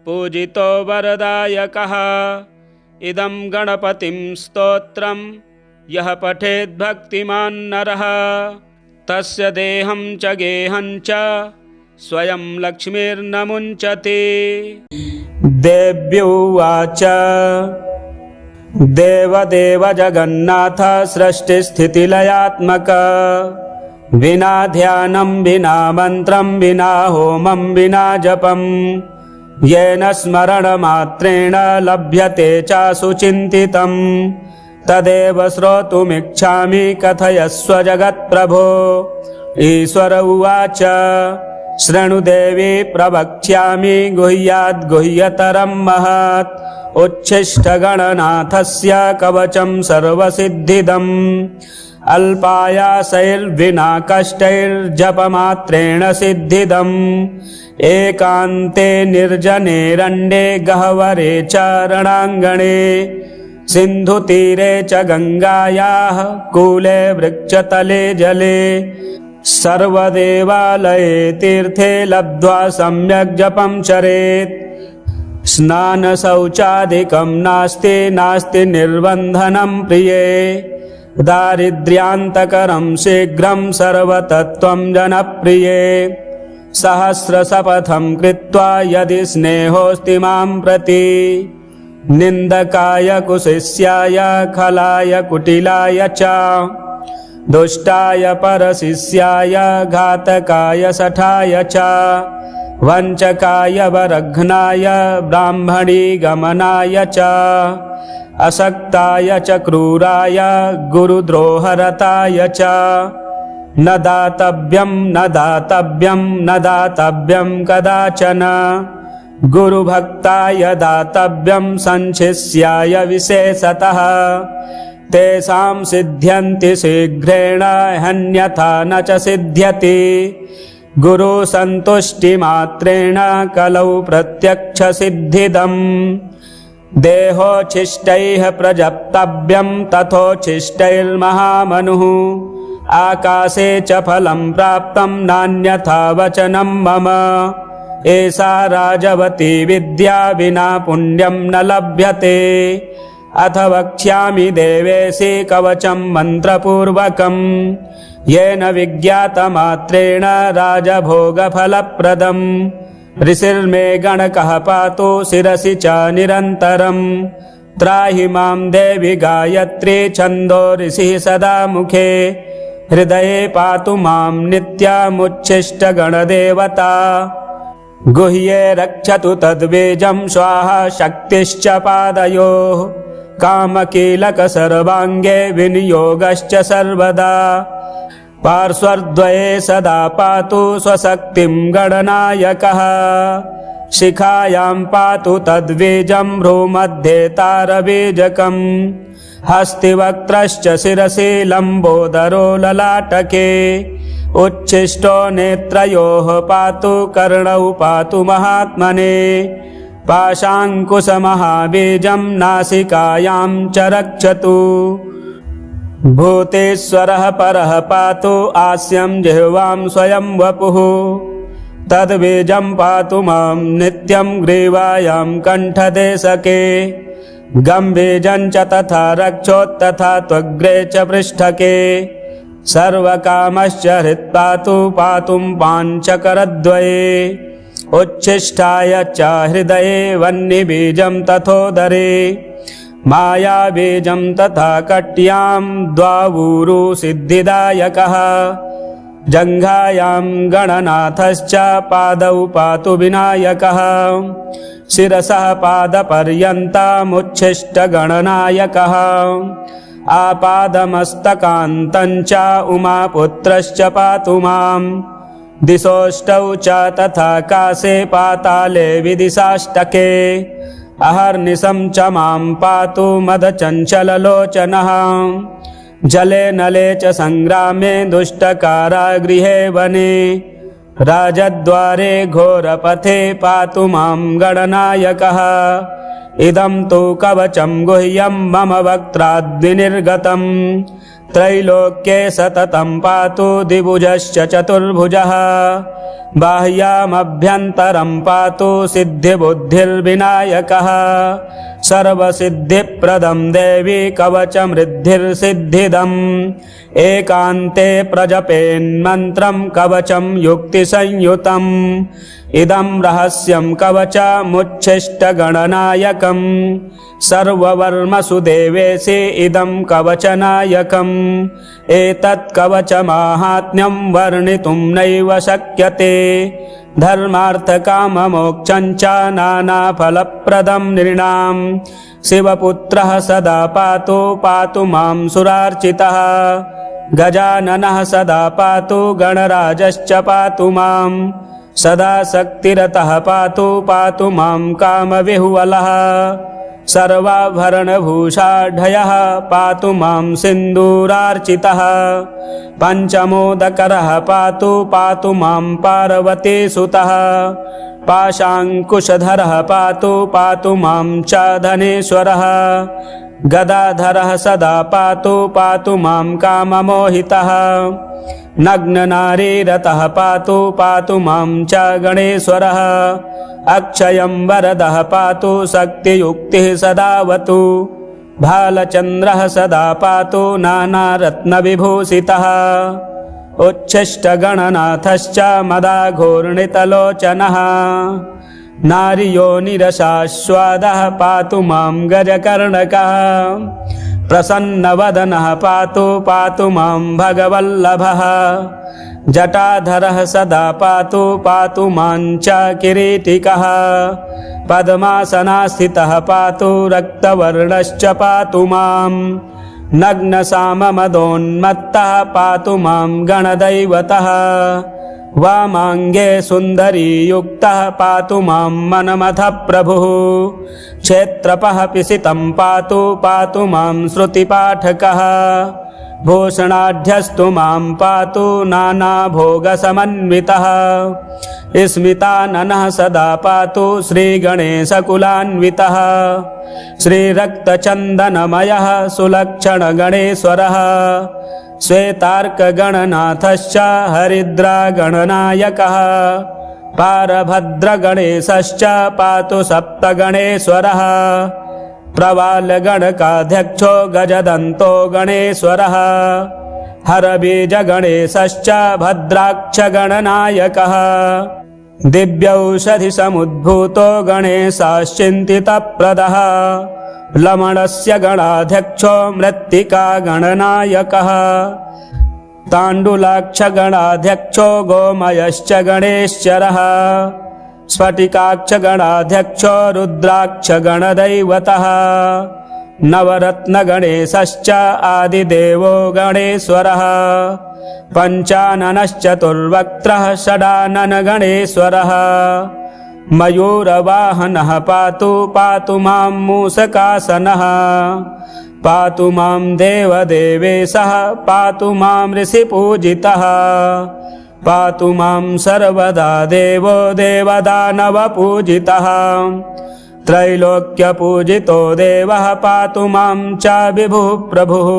पूजितो वरदायकः इदं गणपतिं स्तोत्रं यः पठेद्भक्तिमान् नरः तस्य देहं च गेहं च स्वयं लक्ष्मीर्न मुञ्चति। देव्युवाच देवदेव जगन्नाथ सृष्टिस्थितिलयात्मक विना ध्यानं विना मन्त्रं विना होमं विना जपं येन स्मरणमात्रेण लभ्यते चासु चिन्तितं तदेव श्रोतुमिच्छामि कथयस्व जगत्प्रभो। ईश्वर उवाच शृणु देवी प्रवक्ष्यामि गुह्याद्गुह्यतरं महत् उच्छिष्टगणनाथस्य कवचं सर्वसिद्धिदम् अल्पायासैर्विना कष्टैर्जपमात्रेण सिद्धिदम् एकान्ते निर्जनेरण्ये गह्वरे च रणाङ्गणे सिन्धुतीरे च गङ्गायाः कूले वृक्षतले जले सर्वदेवालये तीर्थे लब्ध्वा सम्यक् जपं चरेत् स्नानशौचादिकं नास्ति निर्बन्धनं प्रिये दारिद्र्यान्तकरं शीघ्रं सर्वतत्त्वं जनप्रिये सहस्रशपथं कृत्वा यदि स्नेहोऽस्ति मां प्रति निन्दकाय कुशिष्याय खलाय कुटिलाय च दुष्टाय परशिष्याय घातकाय शठाय च वञ्चकाय वरघ्नाय ब्राह्मणी गमनाय च असक्ताय च क्रूराय गुरुद्रोहरताय च न दातव्यं कदाचन गुरुभक्ताय दातव्यं संशिष्याय विशेषतः तेषां सिद्ध्यन्ति शीघ्रेण हन्यथा न च सिद्ध्यति गुरुसन्तुष्टिमात्रेण कलौ प्रत्यक्षसिद्धिदम् देहोच्छिष्टैः प्रजप्तव्यं तथोच्छिष्टैर्महामनुः आकाशे च फलं प्राप्तं नान्यथा वचनं मम एषा राजवती विद्या विना पुण्यं न लभ्यते। अथ वक्ष्यामि देवेशे कवचं मन्त्रपूर्वकं येन विज्ञातमात्रेण राजभोगफलप्रदम्। ऋषिर्मे गणकः पातु शिरसि च निरन्तरम्। त्राहि मां देवि गायत्री छन्दो ऋषिः सदा मुखे। हृदये पातु मां नित्यमुच्छिष्टगणदेवता। गुह्ये रक्षतु तद्बीजं स्वाहा शक्तिश्च पादयोः। कामकीलक सर्वाङ्गे विनियोगश्च सर्वदा। पार्श्वद्वये सदा पातु स्वशक्तिं गणनायकः। शिखायां पातु तद्बीजं भ्रूमध्ये तारबीजकम्। हस्तिवक्त्रश्च शिरसि लम्बोदरो ललाटके। उच्छिष्टो नेत्रयोः पातु कर्णौ पातु महात्मने। पाशाङ्कुशमहाबीजं नासिकायां च रक्षतु। भूतेश्वरः परः पातु आस्यं जिह्वां स्वयं वपुः। तद्बीजं पातु मां नित्यं ग्रीवायां कण्ठदेशके। गम्बीजं च तथा रक्षोत्तथा त्वग्रे च पृष्ठके। सर्वकामश्च हृत्पातु पातुं पाञ्चकरद्वये। उच्छिष्टाय च हृदये वह्निबीजं तथोदरे। मायाबीजं तथा कट्यां द्वावूरु सिद्धिदायकः। जङ्घायां गणनाथश्च पादौ पातु विनायकः। शिरसः पादपर्यन्तमुच्छिष्टगणनायकः। आपादमस्तकान्तं च उमापुत्रश्च पातु माम्। दिशोष्टौ च तथा काशे पाताले विदिशाष्टके। अहर्निशं च मां पातु मदचञ्चललोचनः। जले नले च संग्रामे दुष्टकारागृहे वने। राजद्वारे घोरपथे पातु मां गणनायकः। इदं तु कवचं गुह्यं मम वक्त्राद्विनिर्गतम्। त्रैलोक्ये सततं पातु द्विभुजश्च चतुर्भुजः। बाह्यामभ्यन्तरं पातु सिद्धिबुद्धिर्विनायकः। सर्वसिद्धिप्रदं देवी कवचमृद्धिर्सिद्धिदम्। एकान्ते प्रजपेन्मन्त्रं कवचं युक्तिसंयुतम्। इदं रहस्यं कवचमुच्छिष्टगणनायकम्। सर्ववर्मसु देवेशे इदं कवचनायकम्। एतत् कवचमाहात्म्यं वर्णितुं नैव शक्यते। धर्मार्थकाममोक्षं च नानाफलप्रदं नृणां। शिवपुत्रः सदा पातु मां सुरार्चितः। गजाननः सदा पातु गणराजश्च पातु मां। सदा शक्तिरतः पातु मां कामविह्वलः। सर्वाभरणभूषाढ्यः पातु मां सिन्दूरार्चितः। पञ्चमोदकरः पातु मां पार्वतीसुतः। पाशाङ्कुशधरः पातु मां च धनेश्वरः। गदाधरः सदा पातु मां काममोहितः। नग्ननारीरतः पातु मां च गणेश्वरः। अक्षयं वरदः पातु शक्तियुक्तिः सदावतु। भालचन्द्रः सदा पातु नानारत्नविभूषितः। उच्छिष्टगणनाथश्च मदाघूर्णितलोचनः। नार्योनिरसास्वादः पातु मां गजकर्णकः। प्रसन्नवदनः पातु मां भगवल्लभः। जटाधरः सदा पातु मां च किरीटिकः। पद्मासनास्थितः पातु रक्तवर्णश्च पातु मां। नग्नसाममदोन्मत्तः पातु मां गणदैवतः। वामाङ्गे सुन्दरीयुक्तः पातु मां मनमथः प्रभुः। क्षेत्रपः पिसितं पातु मां श्रुतिपाठकः। भूषणाढ्यस्तु मां पातु नानाभोगसमन्वितः। स्मिताननः सदा पातु श्रीगणेशकुलान्वितः। श्रीरक्तचन्दनमयः सुलक्षणगणेश्वरः। श्वेतार्कगणनाथश्च हरिद्रागणनायकः। पारभद्रगणेशश्च पातु सप्तगणेश्वरः प्रवालगणकाध्यक्षो गजदन्तो गणेश्वरः हरबीजगणेशश्च भद्राक्षगणनायकः दिव्यौषधिसमुद्भूतो गणेशश्चिन्तितप्रदः लमणस्य गणाध्यक्षो मृत्तिकागणनायकः ताण्डुलाक्षगणाध्यक्षो गोमयश्च गणेश्वरः स्फटिकाक्षगणाध्यक्षो रुद्राक्षगणदैवतः नवरत्नगणेशश्च आदिदेवो गणेश्वरः पञ्चाननश्चतुर्वक्त्रः षडाननगणेश्वरः मयूरवाहनः पातु पातु मां मूषकासनः पातु मां देवदेवेशः पातु मां ऋषिपूजितः पातु मां सर्वदा देवो देवदानवपूजितः त्रैलोक्यपूजितो देवः पातु मां च विभुः प्रभुः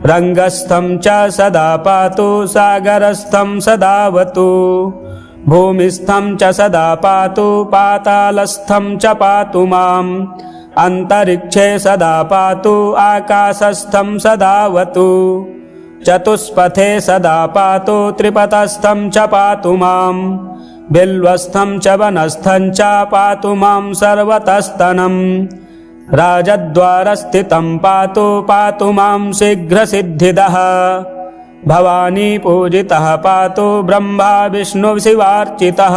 रङ्गस्थं च सदा पातु सागरस्थं सदावतु भूमिस्थं च सदा पातु पातालस्थं च पातु माम् अन्तरिक्षे सदा पातु आकाशस्थं सदावतु चतुष्पथे सदा पातु त्रिपथस्थं च पातु माम् बिल्वस्थं च वनस्थं च पातु मां सर्वतस्तनम् राजद्वारस्थितं पातु पातु मां शीघ्रसिद्धिदः भवानी पूजितः पातु ब्रह्मा विष्णुशिवार्चितः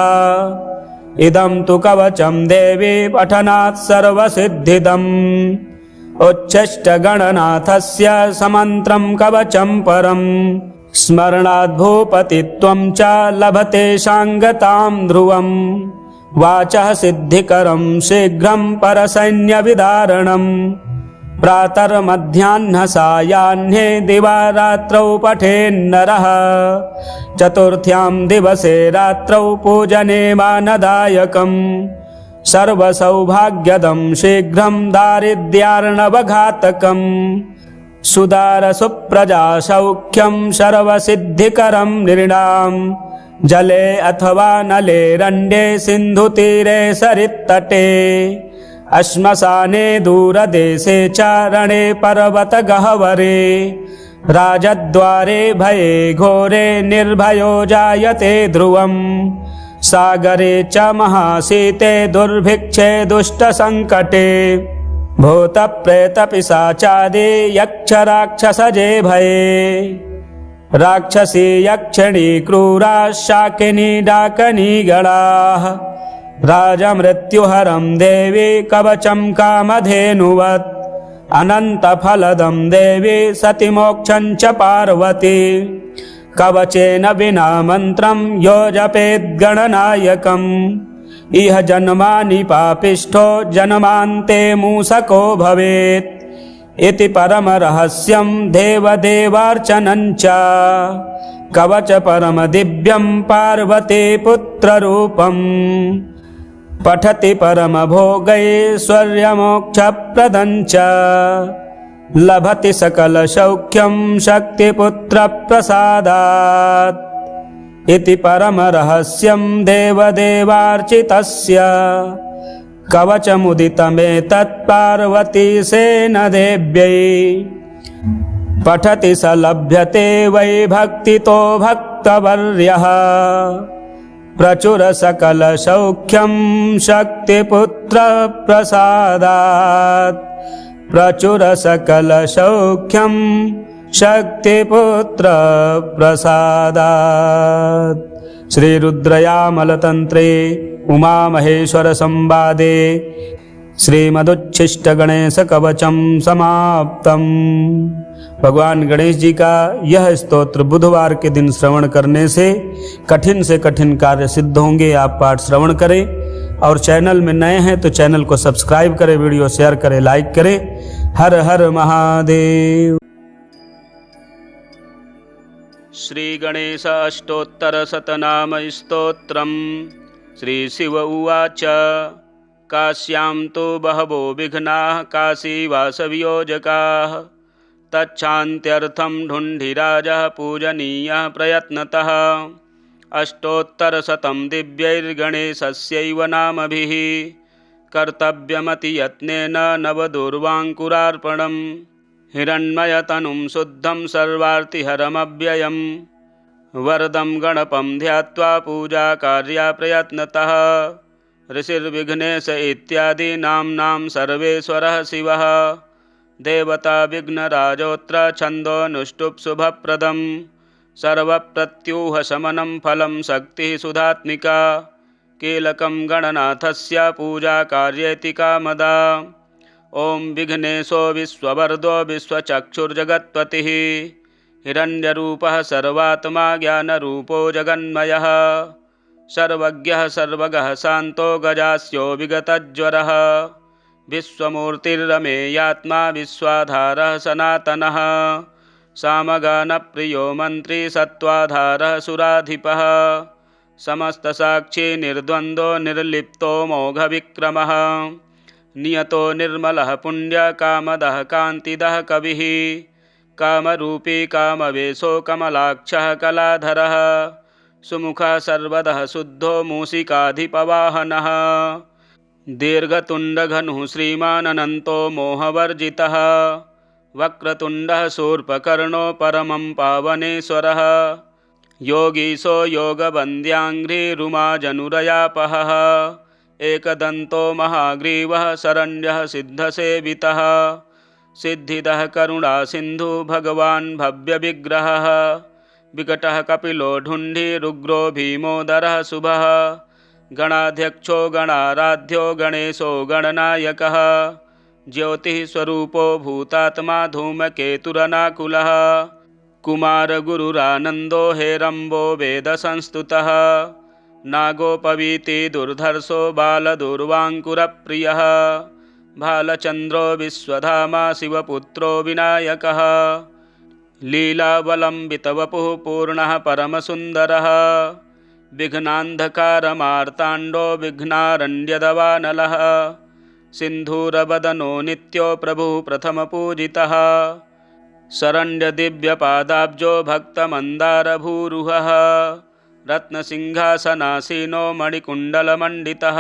इदं तु कवचं देवी पठनात् सर्वसिद्धिदम् उच्छिष्टगणनाथस्य समन्त्रं कवचं परम् स्मरणाद् भूपतित्वं च लभते शाङ्गतां ध्रुवम् वाचः सिद्धिकरं शीघ्रं परसैन्यविदारणम् प्रातर्मध्याह्नः सायाह्ने दिवारात्रौ पठेन्नरः चतुर्थ्यां दिवसे रात्रौ पूजने मानदायकम् सर्वसौभाग्यदं शीघ्रं दारिद्र्यार्णवघातकम् सुदारसुप्रजा सौख्यं सर्वसिद्धिकरं नृणाम् जले अथवा नले रण्डे सिन्धुतीरे सरित्तटे श्मशाने दूरदेशे च रणे पर्वतगह्वरे राजद्वारे भये घोरे निर्भयो जायते ध्रुवम् सागरे च महाशीते दुर्भिक्षे दुष्टसङ्कटे भूतप्रेतपिशाचादि यक्षराक्षसजे भये राक्षसी यक्षिणी क्रूरा शाकिनी डाकनी गणाः राजमृत्युहरं देवी कवचं कामधेनुवत् अनन्तफलदं देवी सतिमोक्षं च पार्वती कवचेन विना मन्त्रं यो जपेद्गणनायकम् इह जन्मानि पापिष्ठो जन्मान्ते मूषको भवेत् इति परमरहस्यं देवदेवार्चनं च कवच परमदिव्यं पार्वती पुत्ररूपम् पठति परमभोगैश्वर्यमोक्षप्रदं च लभति सकलसौख्यं शक्तिपुत्रप्रसादात् इति परमरहस्यं देवदेवार्चितस्य कवचमुदितमेतत् पार्वतीसेन देव्यै पठति स लभ्यते वै भक्तितो भक्तवर्यः प्रचुर सकल सौख्यं शक्तिपुत्रप्रसादात् प्रचुर सकल सौख्यं शक्तिपुत्रप्रसादात्। श्रीरुद्रयामलतन्त्रे उमामहेश्वरसंवादे श्रीमदुच्छिष्टगणेशकवचं समाप्तम्। भगवान गणेश जी का यह स्तोत्र बुधवार के दिन श्रवण करने से कठिन कार्य सिद्ध होंगे। आप पाठ श्रवण करें और चैनल में नए हैं तो चैनल को सब्सक्राइब करें, वीडियो शेयर करें, लाइक करें। हर हर महादेव। श्री गणेश अष्टोत्तर शतनाम स्तोत्रम्। श्री शिव उवाच काश्यां तो बहवो विघ्नाः काशीवासवियोजकाः तच्छान्त्यर्थं ढुण्ढिराजः पूजनीयः प्रयत्नतः अष्टोत्तरशतं दिव्यैर्गणेशस्यैव नामभिः कर्तव्यमतियत्नेन नवदूर्वाङ्कुरार्पणम् हिरण्मयतनुं शुद्धं सर्वार्तिहरमव्ययम् वरदं गणपं ध्यात्वा पूजाकार्या प्रयत्नतः ऋषिर्विघ्नेश इत्यादि नाम्नां सर्वेश्वरः शिवः देवता विघ्नराजोऽत्र छन्दोऽनुष्टुप् शुभप्रदं सर्वप्रत्यूहशमनं फलं शक्तिः सुधात्मिका कीलकं गणनाथस्य पूजाकार्येति कामदा ॐ विघ्नेशो विश्ववरदो विश्वचक्षुर्जगत्पतिः हिरण्यरूपः सर्वात्मा ज्ञानरूपो जगन्मयः सर्वज्ञः सर्वगः शान्तो गजास्यो विगतज्वरः विश्वमूर्तिरमेयात्मा विश्वाधारः सनातनः सामगानप्रियो मन्त्री सत्त्वाधारः सुराधिपः समस्तसाक्षी निर्द्वन्द्वो निर्लिप्तो मोघविक्रमः नियतो निर्मलः पुण्यकामदः कान्तिदः कविः कामरूपी कामवेशो कमलाक्षः कलाधरः सुमुखः सर्वदः शुद्धो मूषिकाधिपवाहनः दीर्घतुण्डघनुः श्रीमानन्तो मोहवर्जितः वक्रतुण्डः शूर्पकर्णो परमं पावनेश्वरः योगीशो योगवन्द्याङ्घ्रिरुमाजनुरयापहः एकदन्तो महाग्रीवः शरण्यः सिद्धसेवितः सिद्धिदः करुणासिन्धु भगवान् भव्यविग्रहः विकटः कपिलो ढुण्ढिरुग्रो भीमोदरः शुभः गणाध्यक्षो गणाराध्यो गणेशो गणनायकः ज्योतिः स्वरूपो भूतात्मा धूमकेतुरनाकुलः कुमारगुरुरानन्दो हेरम्बो वेदसंस्तुतः नागोपवीति दुर्धर्षो बालदुर्वाङ्कुरप्रियः भालचन्द्रो विश्वधामा शिवपुत्रो विनायकः लीलावलम्बितवपुः पूर्णः परमसुन्दरः विघ्नान्धकारमार्ताण्डो विघ्नारण्यदवानलः सिन्धूरवदनो नित्यो प्रभुः प्रथमपूजितः शरण्यदिव्यपादाब्जो भक्तमन्दारभूरुहः रत्नसिंहासनासीनो मणिकुण्डलमण्डितः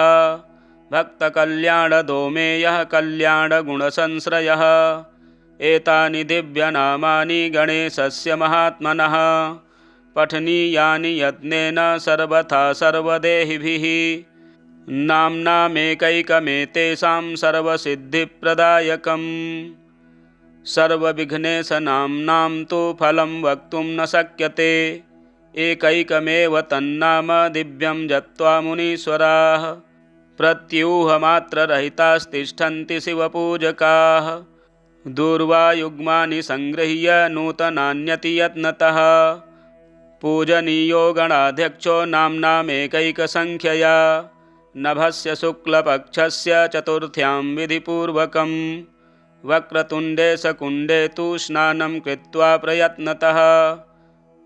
भक्तकल्याणदोमेयः कल्याणगुणसंश्रयः एतानि दिव्यनामानि गणेशस्य महात्मनः पठनीयानि यत्नेन सर्वथा सर्वदेहिभिः नाम्नामेकैकमेतेषां सर्वसिद्धिप्रदायकम् सर्वविघ्नेशनाम्नां तु फलं वक्तुं न शक्यते एकैकमेव तन्नाम दिव्यं जप्त्वा मुनीश्वराः प्रत्यूहमात्ररहितास्तिष्ठन्ति शिवपूजकाः दूर्वायुग्मानि संगृह्य नूतनान्यति यत्नतः पूजनीयो गणाध्यक्षो नाम्नामेकैकसंख्यया नभस्य शुक्लपक्षस्य चतुर्थ्यां विधिपूर्वकं वक्रतुण्डे सकुण्डे तु स्नानं कृत्वा प्रयत्नतः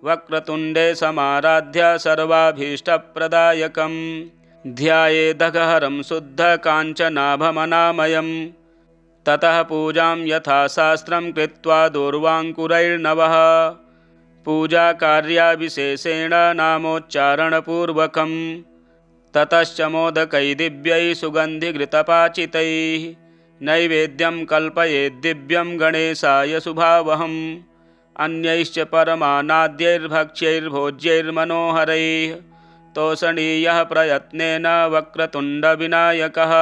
वक्रतुण्डे समाराध्य सर्वाभीष्टप्रदायकं ध्यायेदघहरं शुद्धकाञ्चनाभमनामयम् ततः पूजां यथाशास्त्रं कृत्वा दूर्वाङ्कुरैर्नवः पूजाकार्याविशेषेण नामोच्चारणपूर्वकं ततश्च मोदकै दिव्यैः सुगन्धिघृतपाचितैः नैवेद्यं कल्पयेद्दिव्यं गणेशाय शुभावहम् अन्यैश्च परमानाद्यैर्भक्ष्यैर्भोज्यैर्मनोहरैः तोषणीयः प्रयत्नेन वक्रतुण्डविनायकः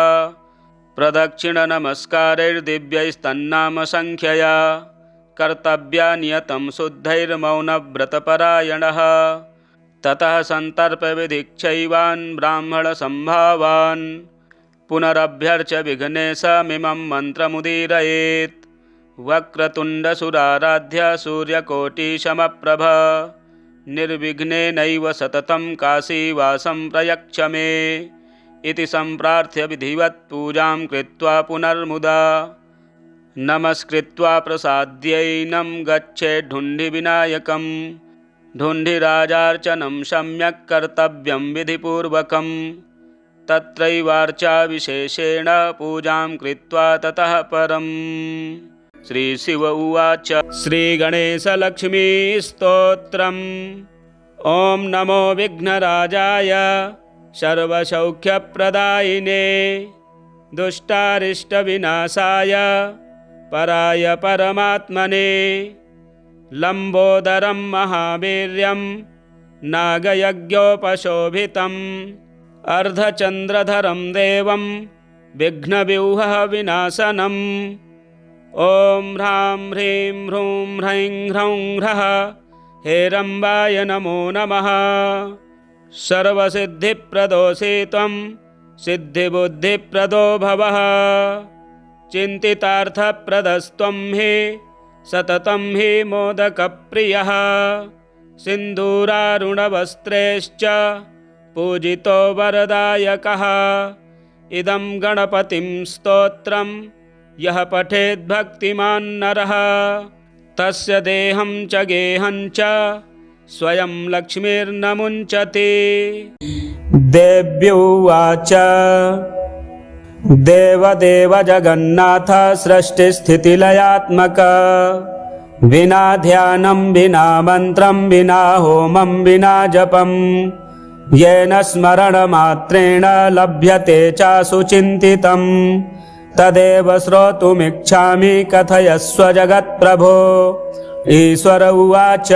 प्रदक्षिणनमस्कारैर्दिव्यैस्तन्नामसंख्यया कर्तव्या नियतं शुद्धैर्मौनव्रतपरायणः ततः सन्तर्प्यविधिक्षैवान् ब्राह्मणसम्भावान् पुनरभ्यर्च्य विघ्नेशमिमं मन्त्रमुदीरयेत् वक्रतुण्डसुराराध्य सूर्यकोटिसमप्रभ निर्विघ्नेनैव सततं काशीवासं प्रयच्छ मे इति सम्प्रार्थ्य विधिवत् पूजां कृत्वा पुनर्मुदा नमस्कृत्वा प्रसाद्यैनं गच्छेद्धुण्डिविनायकं ढुण्डिराजार्चनं सम्यक् कर्तव्यं विधिपूर्वकं तत्रैवार्चा विशेषेण पूजां कृत्वा ततः परम् श्रीशिव उवाच श्रीगणेशलक्ष्मीस्तोत्रम् ॐ नमो विघ्नराजाय सर्वसौख्यप्रदायिने दुष्टारिष्टविनाशाय पराय परमात्मने लम्बोदरं महावीर्यं नागयज्ञोपशोभितम् अर्धचन्द्रधरं देवं विघ्नव्यूहविनाशनम् ॐ ह्रां ह्रीं ह्रूं ह्रैं ह्रौं ह्रः हेरम्बाय नमो नमः। सर्वसिद्धिप्रदोषे त्वं सिद्धिबुद्धिप्रदो भवः चिन्तितार्थप्रदस्त्वं हि सततं हि मोदकप्रियः सिन्दूरारुणवस्त्रैश्च पूजितो वरदायकः इदं गणपतिं स्तोत्रं यः पठेत् भक्तिमान् नरः तस्य देहं च गेहं च स्वयं लक्ष्मीर्न मुञ्चति। देव्युवाच देवदेव जगन्नाथ सृष्टिस्थितिलयात्मक विना ध्यानं विना मन्त्रं विना होमं विना जपं येन स्मरणमात्रेण लभ्यते चासुचिन्तितं तदेव श्रोतुमिच्छामि कथयस्व जगत्प्रभो। ईश्वर उवाच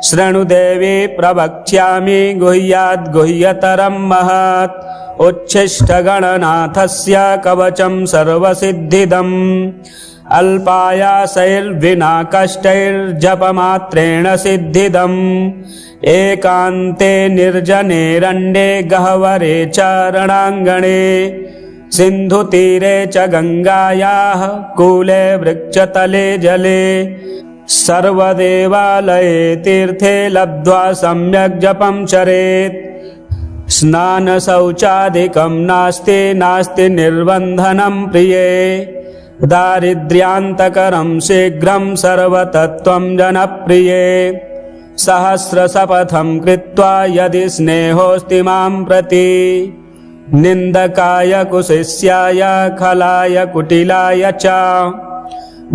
शृणु देवी प्रवक्ष्यामि गुह्याद् गुह्यतरं महत् उच्छिष्टगणनाथस्य कवचं सर्वसिद्धिदम् अल्पायासैर्विना कष्टैर्जपमात्रेण सिद्धिदम् एकान्ते निर्जनेरण्ये गह्वरे च रणाङ्गणे सिन्धुतीरे च गङ्गायाः कूले वृक्षतले जले सर्वदेवालये तीर्थे लब्ध्वा सम्यक् जपं चरेत् स्नानशौचादिकं नास्ति नास्ति निर्बन्धनं प्रिये दारिद्र्यान्तकरं शीघ्रं सर्वतत्त्वं जनप्रिये सहस्रशपथं कृत्वा यदि स्नेहोऽस्ति मां प्रति निन्दकाय कुशिष्याय खलाय कुटिलाय च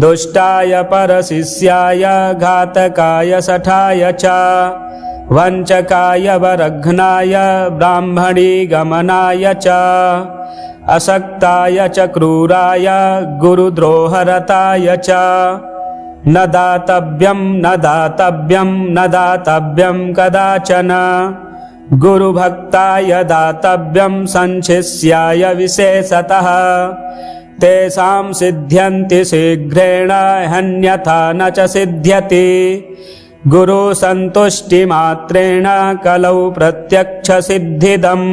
दुष्टाय परशिष्याय घातकाय शठाय च वञ्चकाय वरघ्नाय ब्राह्मणी गमनाय च अशक्ताय च क्रूराय गुरुद्रोहरताय च न दातव्यं न दातव्यं न दातव्यं कदाचन गुरुभक्ताय दातव्यं संशिष्याय विशेषतः तेषां सिद्ध्यन्ति शीघ्रेण हन्यथा न च सिद्ध्यति गुरुसन्तुष्टिमात्रेण कलौ प्रत्यक्षसिद्धिदम्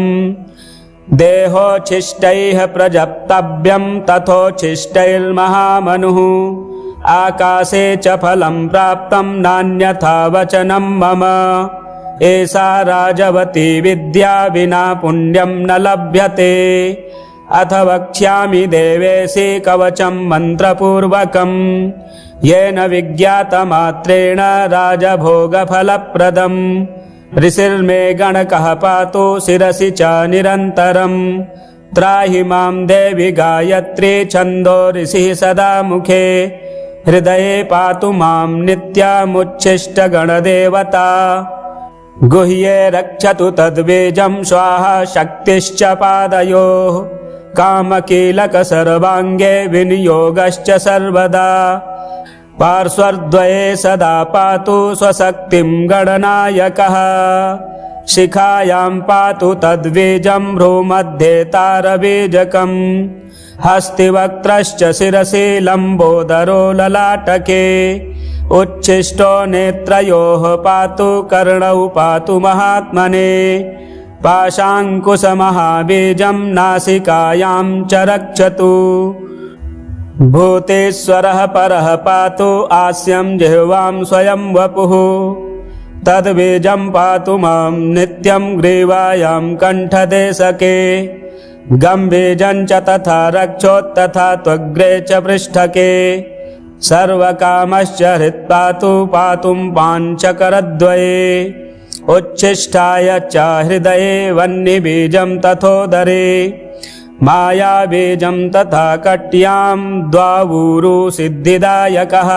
देहोच्छिष्टैः प्रजप्तव्यं तथोच्छिष्टैर्महामनुः आकाशे च फलं प्राप्तं नान्यथा वचनं मम एषा राजवती विद्या विना पुण्यं न लभ्यते अथ वक्ष्यामि देवेशि कवचं मन्त्रपूर्वकं येन विज्ञातमात्रेण राजभोगफलप्रदम् ऋषिर्मे गणकः पातु शिरसि च निरन्तरं त्राहि मां देवि गायत्री छन्दो ऋषिः सदा मुखे हृदये पातु मां नित्यमुच्छिष्टगणदेवता गुह्ये रक्षतु तद्बीजं स्वाहा शक्तिश्च पादयोः कामकीलक सर्वाङ्गे विनियोगश्च सर्वदा पार्श्वद्वये सदा पातु स्वशक्तिं गणनायकः शिखायां पातु तद्बीजं भ्रूमध्ये तारबीजकं हस्तिवक्त्रश्च शिरसि लम्बोदरो ललाटके उच्छिष्टो नेत्रयोः पातु कर्णौ पातु महात्मने पाशाङ्कुशमहाबीजं नासिकायां च रक्षतु भूतेश्वरः परः पातु आस्यं जिह्वां स्वयं वपुः तद्बीजं पातु मां नित्यं ग्रीवायां कण्ठदेशके गम्बीजं च तथा रक्षोत्तथा त्वग्रे च पृष्ठके सर्वकामश्च हृत्पातु पातुं पाञ्चकरद्वये उच्छिष्टाय च हृदये वह्निबीजं तथोदरे मायाबीजं तथा कट्यां द्वावूरु सिद्धिदायकः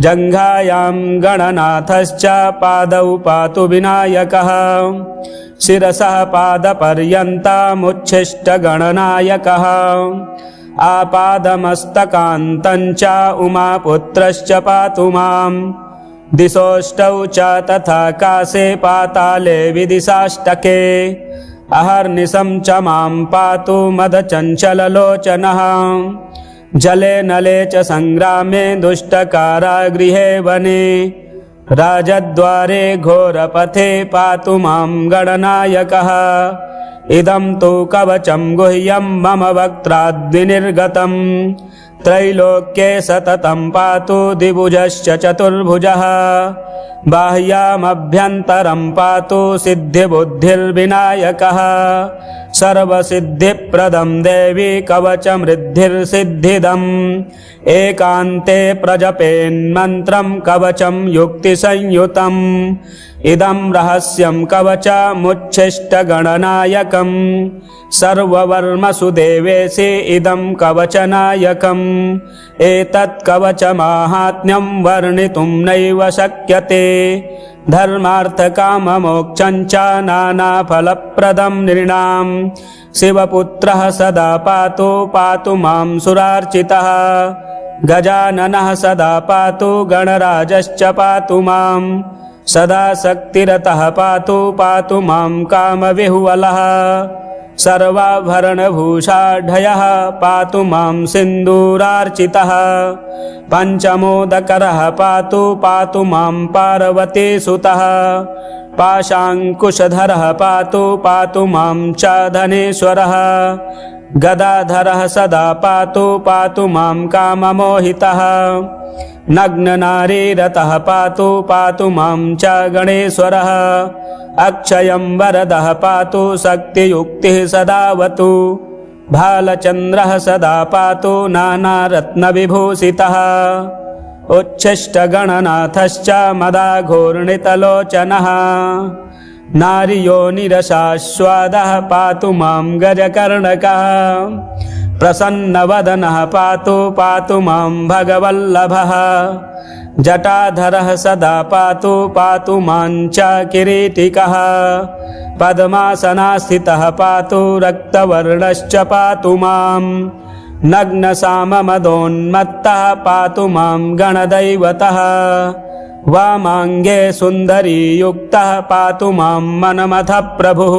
जङ्घायां गणनाथश्च पादौ पातु विनायकः शिरसः पादपर्यन्तमुच्छिष्टगणनायकः आपादमस्तकान्तं च उमापुत्रश्च पातु माम् दिशोष्टौ च तथा काशे पाताले विदिशाष्टके अहर्निशं च मां पातु मदचञ्चललोचनः जले नले च संग्रामे दुष्टकारागृहे वने राजद्वारे घोरपथे पातु मां गणनायकः इदं तु कवचं गुह्यं मम वक्त्राद्विनिर्गतं त्रैलोक्ये सततं पातु द्विभुजश्च चतुर्भुजः बाह्यामभ्यन्तरं पातु सिद्धिबुद्धिर्विनायकः सर्वसिद्धिप्रदं देवी कवचमृद्धिर्सिद्धिदम् एकान्ते प्रजपेन्मन्त्रं कवचं युक्तिसंयुतम् इदं रहस्यं कवचमुच्छिष्टगणनायकम् सर्ववर्मसु देवेशि इदं कवचनायकम् एतत् कवचमाहात्म्यं वर्णितुं नैव शक्यते धर्मार्थकाममोक्षं च नानाफलप्रदं नृणां शिवपुत्रः सदा पातु पातु मां सुरार्चितः गजाननः सदा पातु गणराजश्च पातु मां सदा शक्तिरतः पातु पातु मां कामविह्वलः सर्वाभरणभूषाढ्यः पातु मां सिन्दूरार्चितः पञ्चमोदकरः पातु पातु मां पार्वतीसुतः पाशाङ्कुशधरः पातु पातु मां च धनेश्वरः गदाधरः सदा पातु पातु मां काममोहितः नग्ननारीरतः पातु पातु मां च गणेश्वरः अक्षयं वरदः पातु शक्तियुक्तिः सदावतु भालचन्द्रः सदा पातु नानारत्नविभूषितः उच्छिष्टगणनाथश्च मदाघूर्णितलोचनः नार्योनिरसास्वादः पातु मां गजकर्णकः प्रसन्नवदनः पातु पातु मां भगवल्लभः जटाधरः सदा पातु पातु मां च किरीटिकः पद्मासनास्थितः पातु रक्तवर्णश्च पातु मां नग्नसाममदोन्मत्तः पातु मां गणदैवतः वामाङ्गे सुन्दरीयुक्तः पातु मां मनमथः प्रभुः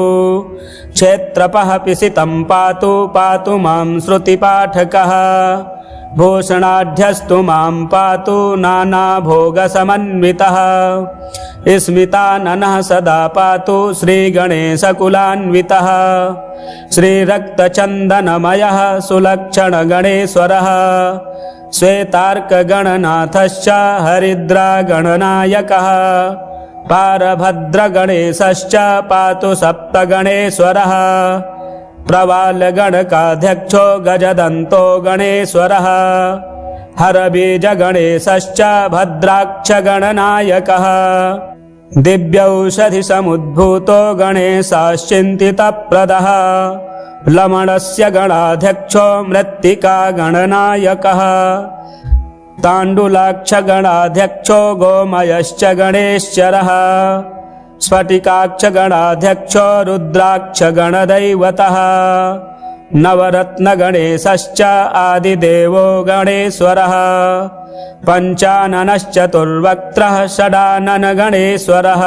क्षेत्रपः पिसितं पातु पातु मां श्रुतिपाठकः भूषणाढ्यस्तु मां पातु नानाभोगसमन्वितः स्मिताननः सदा पातु श्रीगणेशकुलान्वितः श्रीरक्तचन्दनमयः सुलक्षणगणेश्वरः श्वेतार्कगणनाथश्च हरिद्रागणनायकः पारभद्रगणेशश्च पातु सप्तगणेश्वरः प्रवालगणकाध्यक्षो गजदन्तो गणेश्वरः हरबीजगणेशश्च भद्राक्षगणनायकः दिव्यौषधिसमुद्भूतो गणेशश्चिन्तितप्रदः लमणस्य गणाध्यक्षो मृत्तिकागणनायकः ताण्डुलाक्षगणाध्यक्षो गोमयश्च गणेश्वरः स्फटिकाक्षगणाध्यक्षो रुद्राक्षगणदैवतः नवरत्नगणेशश्च आदिदेवो गणेश्वरः पञ्चाननश्चतुर्वक्त्रः षडाननगणेश्वरः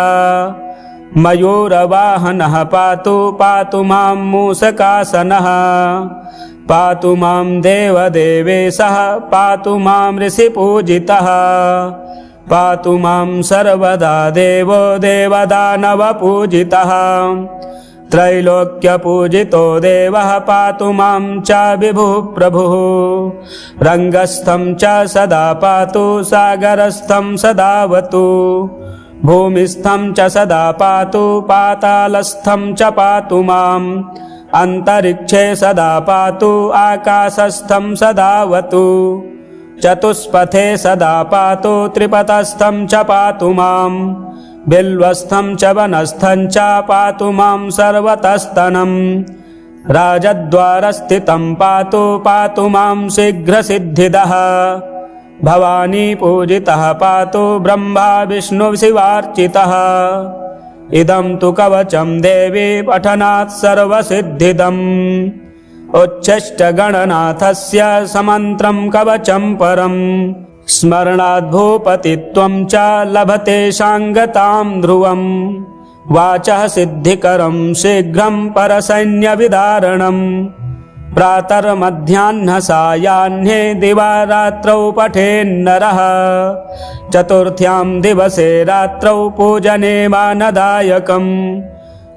मयूरवाहनः पातु पातु मां मूषकासनः पातु मां देवदेवेशः पातु मां ऋषिपूजितः पातु मां सर्वदा देवो देवदानवपूजितः त्रैलोक्यपूजितो देवः पातु मां च विभुः प्रभुः रङ्गस्थं च सदा पातु सागरस्थं सदावतु भूमिस्थं च सदा पातु पातालस्थं च पातु माम् अन्तरिक्षे सदा पातु आकाशस्थं सदावतु चतुष्पथे सदा पातु त्रिपथस्थं च पातु माम् बिल्वस्थं च वनस्थं च पातु मां सर्वतस्तनं राजद्वारस्थितं पातु पातु मां शीघ्रसिद्धिदः भवानी पूजितः पातु ब्रह्मा विष्णु शिवार्चितः। इदं तु कवचं देवी पठनात् सर्वसिद्धिदम्। उच्छिष्टगणनाथस्य समन्त्रं कवचं परम्। स्मरणाद् भूपतित्वं च लभते शाङ्गतां ध्रुवम्। वाचः सिद्धिकरं शीघ्रं परसैन्यविदारणम्। प्रातर्मध्याह्न सायाह्ने दिवारात्रौ पठेन्नरः। चतुर्थ्यां दिवसे रात्रौ पूजने मानदायकम्।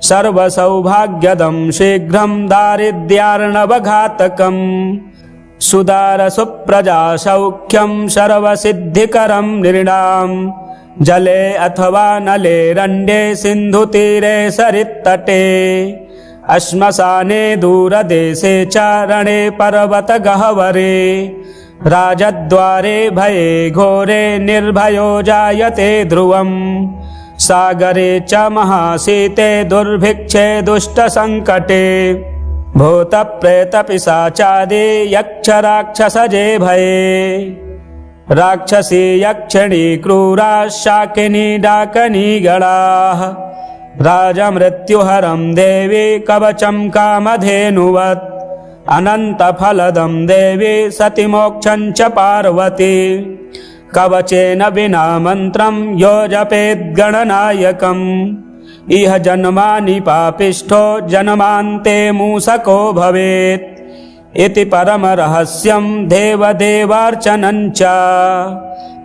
सर्वसौभाग्यदं शीघ्रं दारिद्र्यार्णवघातकम्। सुदारसुप्रजा सौख्यं सर्वसिद्धिकरं नृणाम्। जले अथवा नले रण्डे सिन्धुतीरे सरित्तटे। श्मशाने दूरदेशे चारणे पर्वतगह्वरे। राजद्वारे भये घोरे निर्भयो जायते ध्रुवम्। सागरे च महाशीते दुर्भिक्षे दुष्टसङ्कटे। भूतप्रेतपिशाचादि यक्षराक्षसजे भये। राक्षसी यक्षिणी क्रूरा शाकिनी डाकनी गणाः। राजमृत्युहरं देवी कवचं कामधेनुवत्। अनन्तफलदं देवी सति मोक्षं च पार्वती। कवचेन विना मन्त्रं यो जपेत् गणनायकम्। इह जन्मानि पापिष्ठो जन्मान्ते मूषको भवेत्। इति परमरहस्यं देवदेवार्चनं च।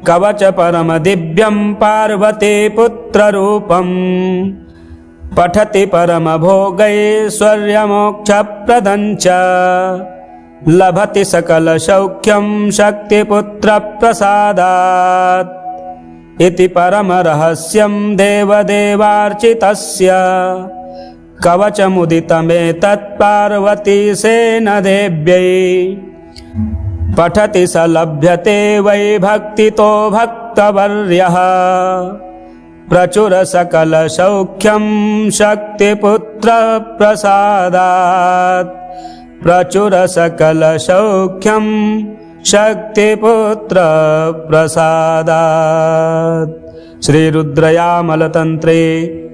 कवच परमदिव्यं पार्वती पुत्ररूपम्। पठति परमभोगैश्वर्यमोक्षप्रदं च। लभति सकलसौख्यं शक्तिपुत्रप्रसादात्। इति परमरहस्यं देवदेवार्चितस्य। कवचमुदितमेतत् पार्वतीसेन देव्यै। पठति स लभ्यते वै भक्तितो भक्तवर्यः। प्रचुर सकलसौख्यं शक्तिपुत्रप्रसादात्। प्रचुर सकलसौख्यं शक्तिपुत्रप्रसादात्। श्रीरुद्रयामलतन्त्रे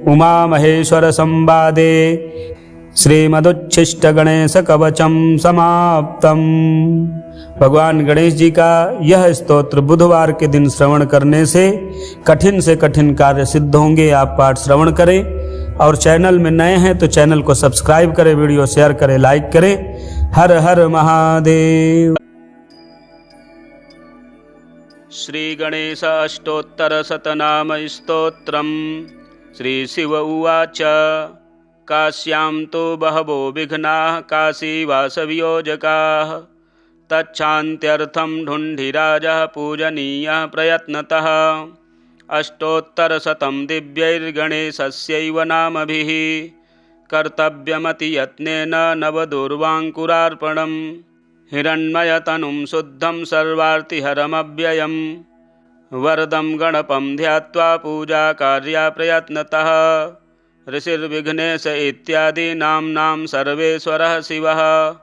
उमामहेश्वरसंवादे श्रीमदुच्छिष्टगणेशकवचं समाप्तम्। भगवान गणेश जी का यह स्तोत्र बुधवार के दिन श्रवण करने से कठिन कार्य सिद्ध होंगे। आप पाठ श्रवण करें और चैनल में नए हैं तो चैनल को सब्सक्राइब करें, वीडियो शेयर करें, लाइक करें। हर हर महादेव। श्री गणेश अष्टोत्तर शतनाम स्तोत्रम्। श्री शिव उवाच काश्यां तु बहवो विघ्नाः काशीवासवियोजकाः। तच्छान्त्यर्थं ढुण्ढिराजः पूजनीयः प्रयत्नतः। अष्टोत्तरशतं दिव्यैर्गणेशस्यैव नामभिः कर्तव्यमतियत्नेन नवदूर्वाङ्कुरार्पणम्। हिरण्मयतनुं शुद्धं सर्वार्तिहरमव्ययम्। वरदं गणपं ध्यात्वा पूजाकार्या प्रयत्नतः। ऋषिर्विघ्नेश इत्यादि नाम्नां सर्वेश्वरः शिवः।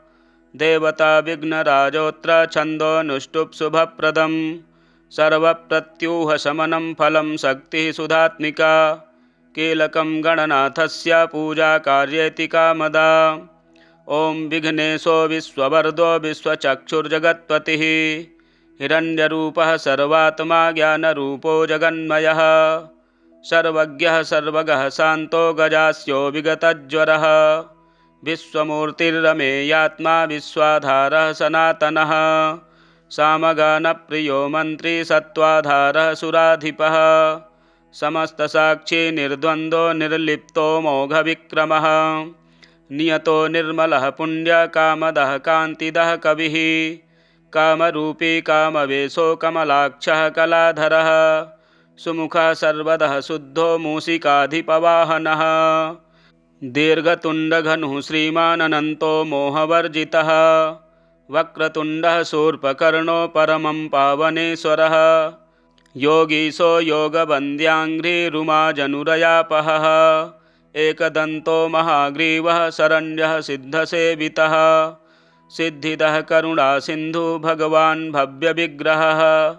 देवता विघ्नराजोऽत्र छन्दोऽनुष्टुप् शुभप्रदम्। सर्वप्रत्यूहशमनं फलं शक्तिः सुधात्मिका। कीलकं गणनाथस्य पूजाकार्येति कामदा। ॐ विघ्नेशो विश्ववरदो विश्वचक्षुर्जगत्पतिः। हिरण्यरूपः सर्वात्मा ज्ञानरूपो जगन्मयः। सर्वज्ञः सर्वगः शान्तो गजास्यो विगतज्वरः। विश्वमूर्तिरमेयात्मा विश्वाधारः सनातनः। सामगानप्रियो मन्त्री सत्त्वाधारः सुराधिपः। समस्तसाक्षी निर्द्वन्द्वो निर्लिप्तो मोघविक्रमः। नियतो निर्मलः पुण्यकामदः कान्तिदः कविः। कामरूपी कामवेशो कमलाक्षः कलाधरः। सुमुखः सर्वदः शुद्धो मूषिकाधिपवाहनः। दीर्घतुण्डघनुः श्रीमानन्तो मोहवर्जितः। वक्रतुण्डः शूर्पकर्णो परमं पावनेश्वरः। योगीशो योगवन्द्याङ्घ्रिरुमाजनुरयापहः। एकदन्तो महाग्रीवः शरण्यः सिद्धसेवितः। सिद्धिदः करुणासिन्धु भगवान् भव्यविग्रहः।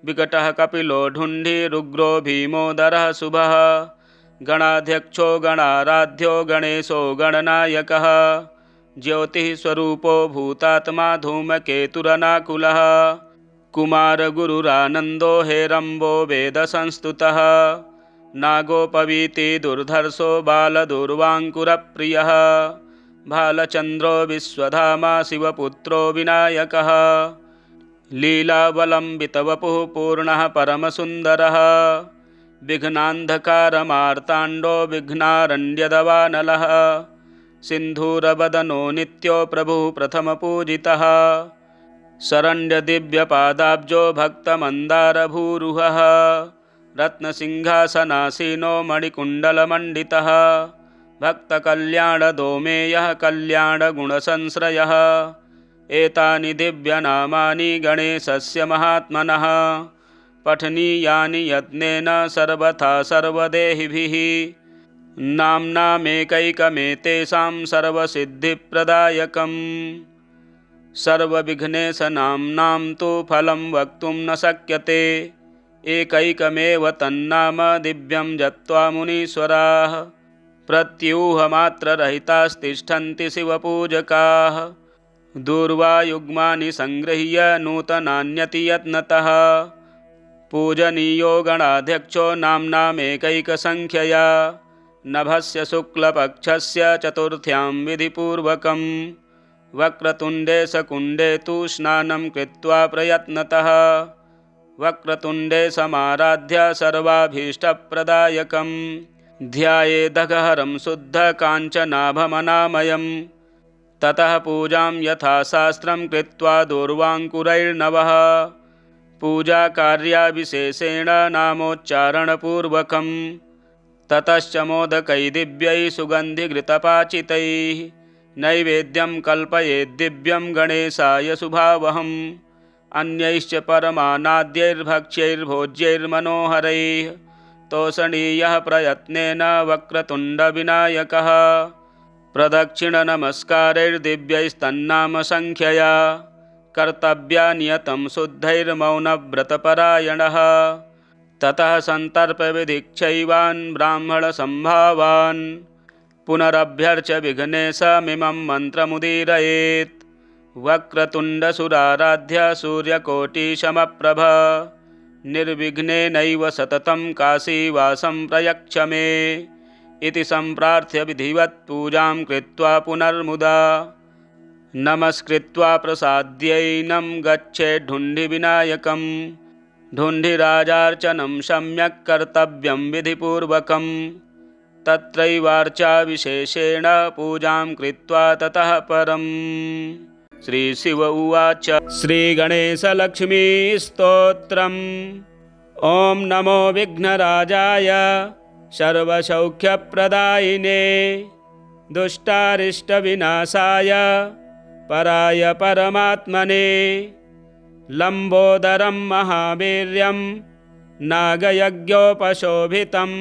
विकटः कपिलो ढुण्ढिरुग्रो भीमोदरः शुभः गणाध्यक्षो गणाराध्यो गणेशो गणनायकः ज्योतिः स्वरूपो भूतात्मा धूमकेतुरनाकुलः कुमारगुरुरानन्दो हेरम्बो वेदसंस्तुतः नागोपवीति दुर्धर्षो बालदुर्वाङ्कुरप्रियः भालचन्द्रो विश्वधामा शिवपुत्रो विनायकः लीलावलम्बितवपुः पूर्णः परमसुन्दरः विघ्नान्धकारमार्ताण्डो विघ्नारण्यदवानलः सिन्धूरवदनो नित्यो प्रभुः प्रथमपूजितः शरण्यदिव्यपादाब्जो भक्तमन्दारभूरुहः रत्नसिंहासनासीनो मणिकुण्डलमण्डितः भक्तकल्याणदोमेयः कल्याणगुणसंश्रयः एतानि दिव्यनामानि गणेशस्य महात्मनः पठनीयानि यत्नेन सर्वथा सर्वदेहिभिः नाम्नामेकैकमेतेषां सर्वसिद्धिप्रदायकम् सर्वविघ्नेशनाम्नां तु फलं वक्तुं न शक्यते एकैकमेव तन्नाम दिव्यं जप्त्वा मुनीश्वराः प्रत्यूहमात्ररहितास्तिष्ठन्ति शिवपूजकाः दूर्वायुग्मानि सङ्गृह्य नूतनान्यति यत्नतः पूजनीयो गणाध्यक्षो नाम्नामेकैकसङ्ख्यया नभस्य शुक्लपक्षस्य चतुर्थ्यां विधिपूर्वकं वक्रतुण्डे सकुण्डे तु स्नानं कृत्वा प्रयत्नतः वक्रतुण्डे समाराध्य सर्वाभीष्टप्रदायकं ध्यायेदघहरं शुद्धकाञ्चनाभमनामयम् ततः पूजां यथाशास्त्रं कृत्वा दूर्वाङ्कुरैर्नवः पूजाकार्याविशेषेण नामोच्चारणपूर्वकं ततश्च मोदकैः दिव्यैः सुगन्धिघृतपाचितैः नैवेद्यं कल्पयेद्दिव्यं गणेशाय शुभावहम् अन्यैश्च परमानाद्यैर्भक्ष्यैर्भोज्यैर्मनोहरैः तोषणीयः प्रयत्नेन वक्रतुण्डविनायकः प्रदक्षिणनमस्कारैर्दिव्यैस्तन्नामसङ्ख्यया कर्तव्या नियतं शुद्धैर्मौनव्रतपरायणः ततः सन्तर्पविधिक्षैवान् ब्राह्मणसम्भावान् पुनरभ्यर्च्य विघ्नेशमिमं मन्त्रमुदीरयेत् वक्रतुण्डसुराराध्य सूर्यकोटिसमप्रभ निर्विघ्नेनैव सततं काशीवासं प्रयच्छ मे इति सम्प्रार्थ्य विधिवत् पूजां कृत्वा पुनर्मुदा नमस्कृत्वा प्रसाद्यैनं गच्छेद्धुण्डिविनायकं ढुण्ढिराजार्चनं सम्यक् कर्तव्यं विधिपूर्वकं तत्रैवार्चा विशेषेण पूजां कृत्वा ततः परम् श्रीशिव उवाच श्रीगणेशलक्ष्मीस्तोत्रम् ॐ नमो विघ्नराजाय सर्वसौख्यप्रदायिने दुष्टारिष्टविनाशाय पराय परमात्मने लम्बोदरं महावीर्यं नागयज्ञोपशोभितम्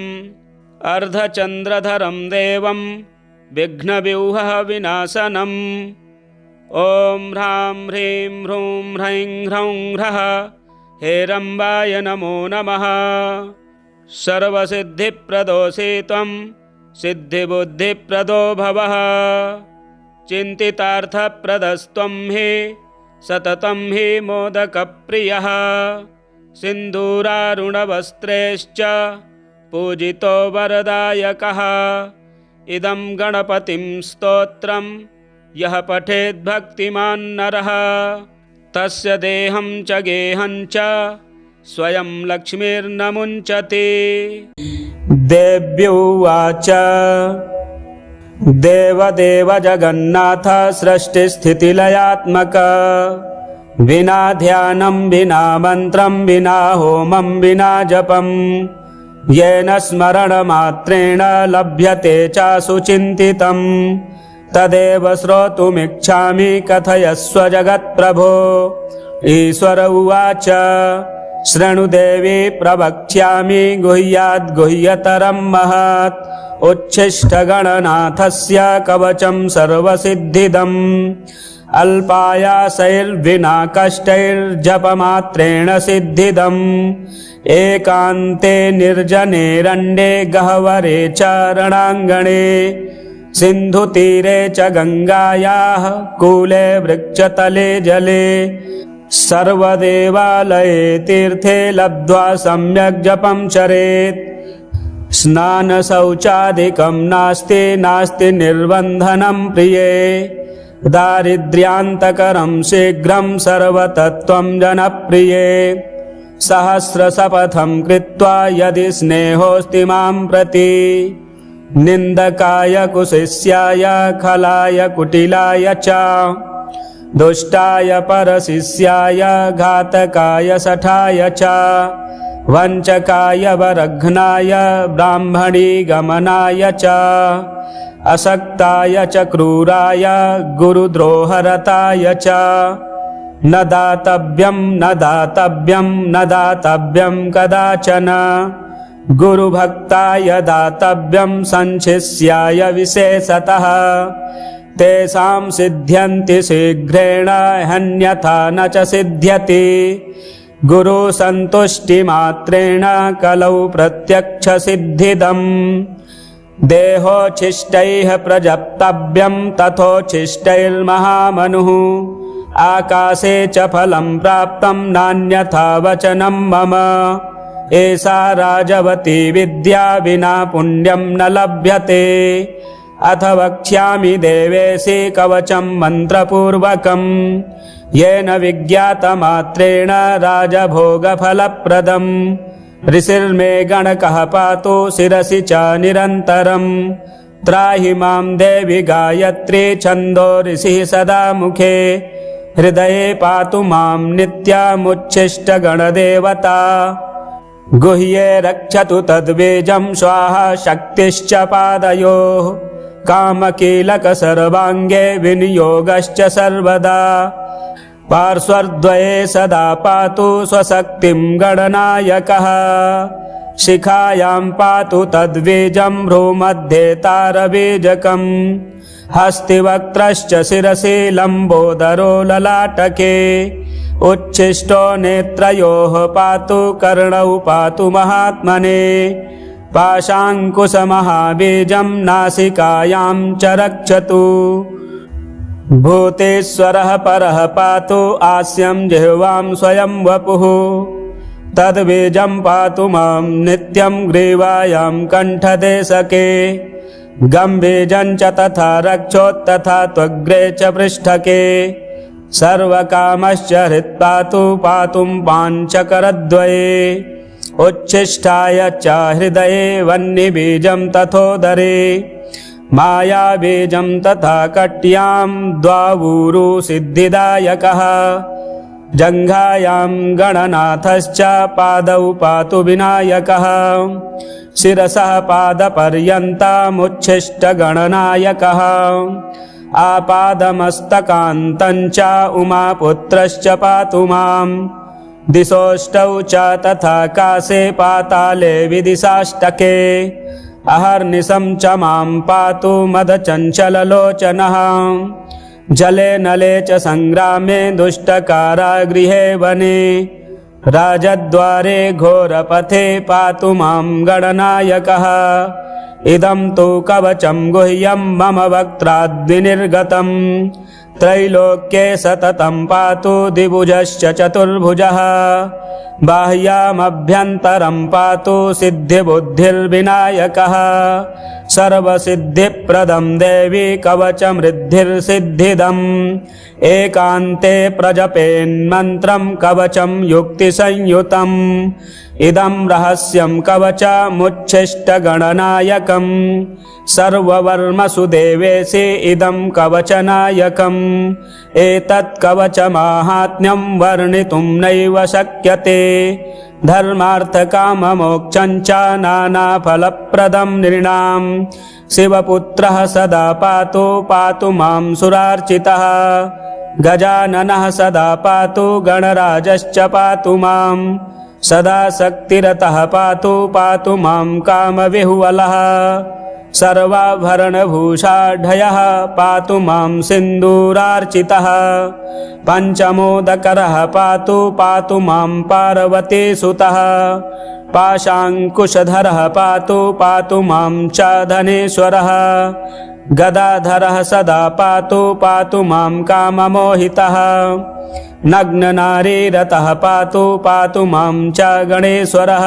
अर्धचन्द्रधरं देवं विघ्नव्यूहः विनाशनम् ॐ ह्रां ह्रीं ह्रूं ह्रैं ह्रौं ह्रः हेरम्बाय नमो नमः सर्वसिद्धिप्रदोषे त्वं सिद्धिबुद्धिप्रदो भवः चिन्तितार्थप्रदस्त्वं हि सततं हि मोदकप्रियः सिन्दूरारुणवस्त्रैश्च पूजितो वरदायकः इदं गणपतिं स्तोत्रं यः पठेद्भक्तिमान् नरः तस्य देहं च गेहं च स्वयं लक्ष्मीर्न मुञ्चति। देव्युवाच देवदेव जगन्नाथ सृष्टिस्थितिलयात्मक विना ध्यानं विना मन्त्रं विना होमं विना जपं येन स्मरणमात्रेण लभ्यते च सुचिन्तितं तदेव श्रोतुमिच्छामि कथयस्व जगत्प्रभो। ईश्वर उवाच शृणुदेवी प्रवक्ष्यामि गुह्याद्गुह्यतरं महत् उच्छिष्टगणनाथस्य कवचं सर्वसिद्धिदम् अल्पायासैर्विना कष्टैर्जपमात्रेण सिद्धिदम् एकान्ते निर्जनेरण्ये गह्वरे च रणाङ्गणे सिन्धुतीरे च गङ्गायाः कूले वृक्षतले जले सर्वदेवालये तीर्थे लब्ध्वा सम्यक् जपं चरेत् स्नानशौचादिकं नास्ति निर्बन्धनं प्रिये दारिद्र्यान्तकरं शीघ्रं सर्वतत्त्वं जनप्रिये सहस्रशपथं कृत्वा यदि स्नेहोऽस्ति मां प्रति निन्दकाय कुशिष्याय खलाय कुटिलाय च दुष्टाय परशिष्याय घातकाय शठाय च वञ्चकाय वरघ्नाय ब्राह्मणी गमनाय च असक्ताय च क्रूराय गुरुद्रोहरताय च न दातव्यं कदाचन गुरुभक्ताय दातव्यं संशिष्याय विशेषतः तेषां सिद्ध्यन्ति शीघ्रेण हन्यथा न च सिद्ध्यति गुरुसन्तुष्टिमात्रेण कलौ प्रत्यक्षसिद्धिदम् देहोच्छिष्टैः प्रजप्तव्यं तथोच्छिष्टैर्महामनुः आकाशे च फलं प्राप्तं नान्यथा वचनं मम एषा राजवती विद्या विना पुण्यं न लभ्यते अथ वक्ष्यामि देवेशि कवचं मन्त्रपूर्वकं येन विज्ञातमात्रेण राजभोगफलप्रदम् ऋषिर्मे गणकः पातु शिरसि च निरन्तरम् त्राहि मां देवि गायत्री छन्दो ऋषिः सदा मुखे हृदये पातु मां नित्यमुच्छिष्टगणदेवता गुह्ये रक्षतु तद्बीजं स्वाहा शक्तिश्च पादयोः कामकीलक सर्वाङ्गे विनियोगश्च सर्वदा पार्श्वद्वये सदा पातु स्वशक्तिं गणनायकः शिखायां पातु तद्बीजं भ्रूमध्ये तारबीजकम् हस्तिवक्त्रश्च शिरसि लम्बोदरो ललाटके उच्छिष्टो नेत्रयोः पातु कर्णौ पातु महात्मने पाशाङ्कुशमहाबीजं नासिकायां च रक्षतु भूतेश्वरः परः पातु आस्यं जिह्वां स्वयं वपुः तद्बीजं पातु मां नित्यं ग्रीवायां कण्ठदेशके गम्बीजं च तथा रक्षोत्तथा त्वग्रे च पृष्ठके सर्वकामश्च हृत्पातु पातुं पाञ्चकरद्वये उच्छिष्टाय च हृदये वह्निबीजं तथोदरे मायाबीजं तथा कट्यां द्वावूरु सिद्धिदायकः जङ्घायां गणनाथश्च पादौ पातु विनायकः शिरसः पादपर्यन्तमुच्छिष्टगणनायकः आपादमस्तकान्तं च उमापुत्रश्च पातु मां दिशोष्टौ च तथा काशे पाताले विदिशाष्टके अहर्निशं च मां पातु मदचञ्चललोचनः जले नले च संग्रामे दुष्टकारागृहे वने राजद्वारे घोरपथे पातु मां गणनायकः इदं तु कवचं गुह्यं मम वक्त्राद्विनिर्गतम् त्रैलोक्ये सततं पातु द्विभुजश्च चतुर्भुजः बाह्यामभ्यन्तरं पातु सिद्धिबुद्धिर्विनायकः सर्वसिद्धिप्रदं देवी कवचमृद्धिर्सिद्धिदम् एकान्ते प्रजपेन्मन्त्रं कवचं युक्तिसंयुतम् इदं रहस्यं कवचमुच्छिष्टगणनायकम् सर्ववर्मसु देवेशि इदं कवचनायकम् एतत् कवचमाहात्म्यं वर्णितुं नैव शक्यते धर्मार्थकाममोक्षं च नानाफलप्रदं नृणां शिवपुत्रः सदा पातु पातु मां सुरार्चितः गजाननः सदा पातु गणराजश्च पातु मां सदा शक्तिरतः पातु पातु मां कामविह्वलः सर्वाभरणभूषाढ्यः पातु मां सिन्दूरार्चितः पञ्चमोदकरः पातु पातु मां पार्वतीसुतः पाशाङ्कुशधरः पातु पातु मां च धनेश्वरः गदाधरः सदा पातु पातु मां काममोहितः नग्ननारीरतः पातु पातु मां च गणेश्वरः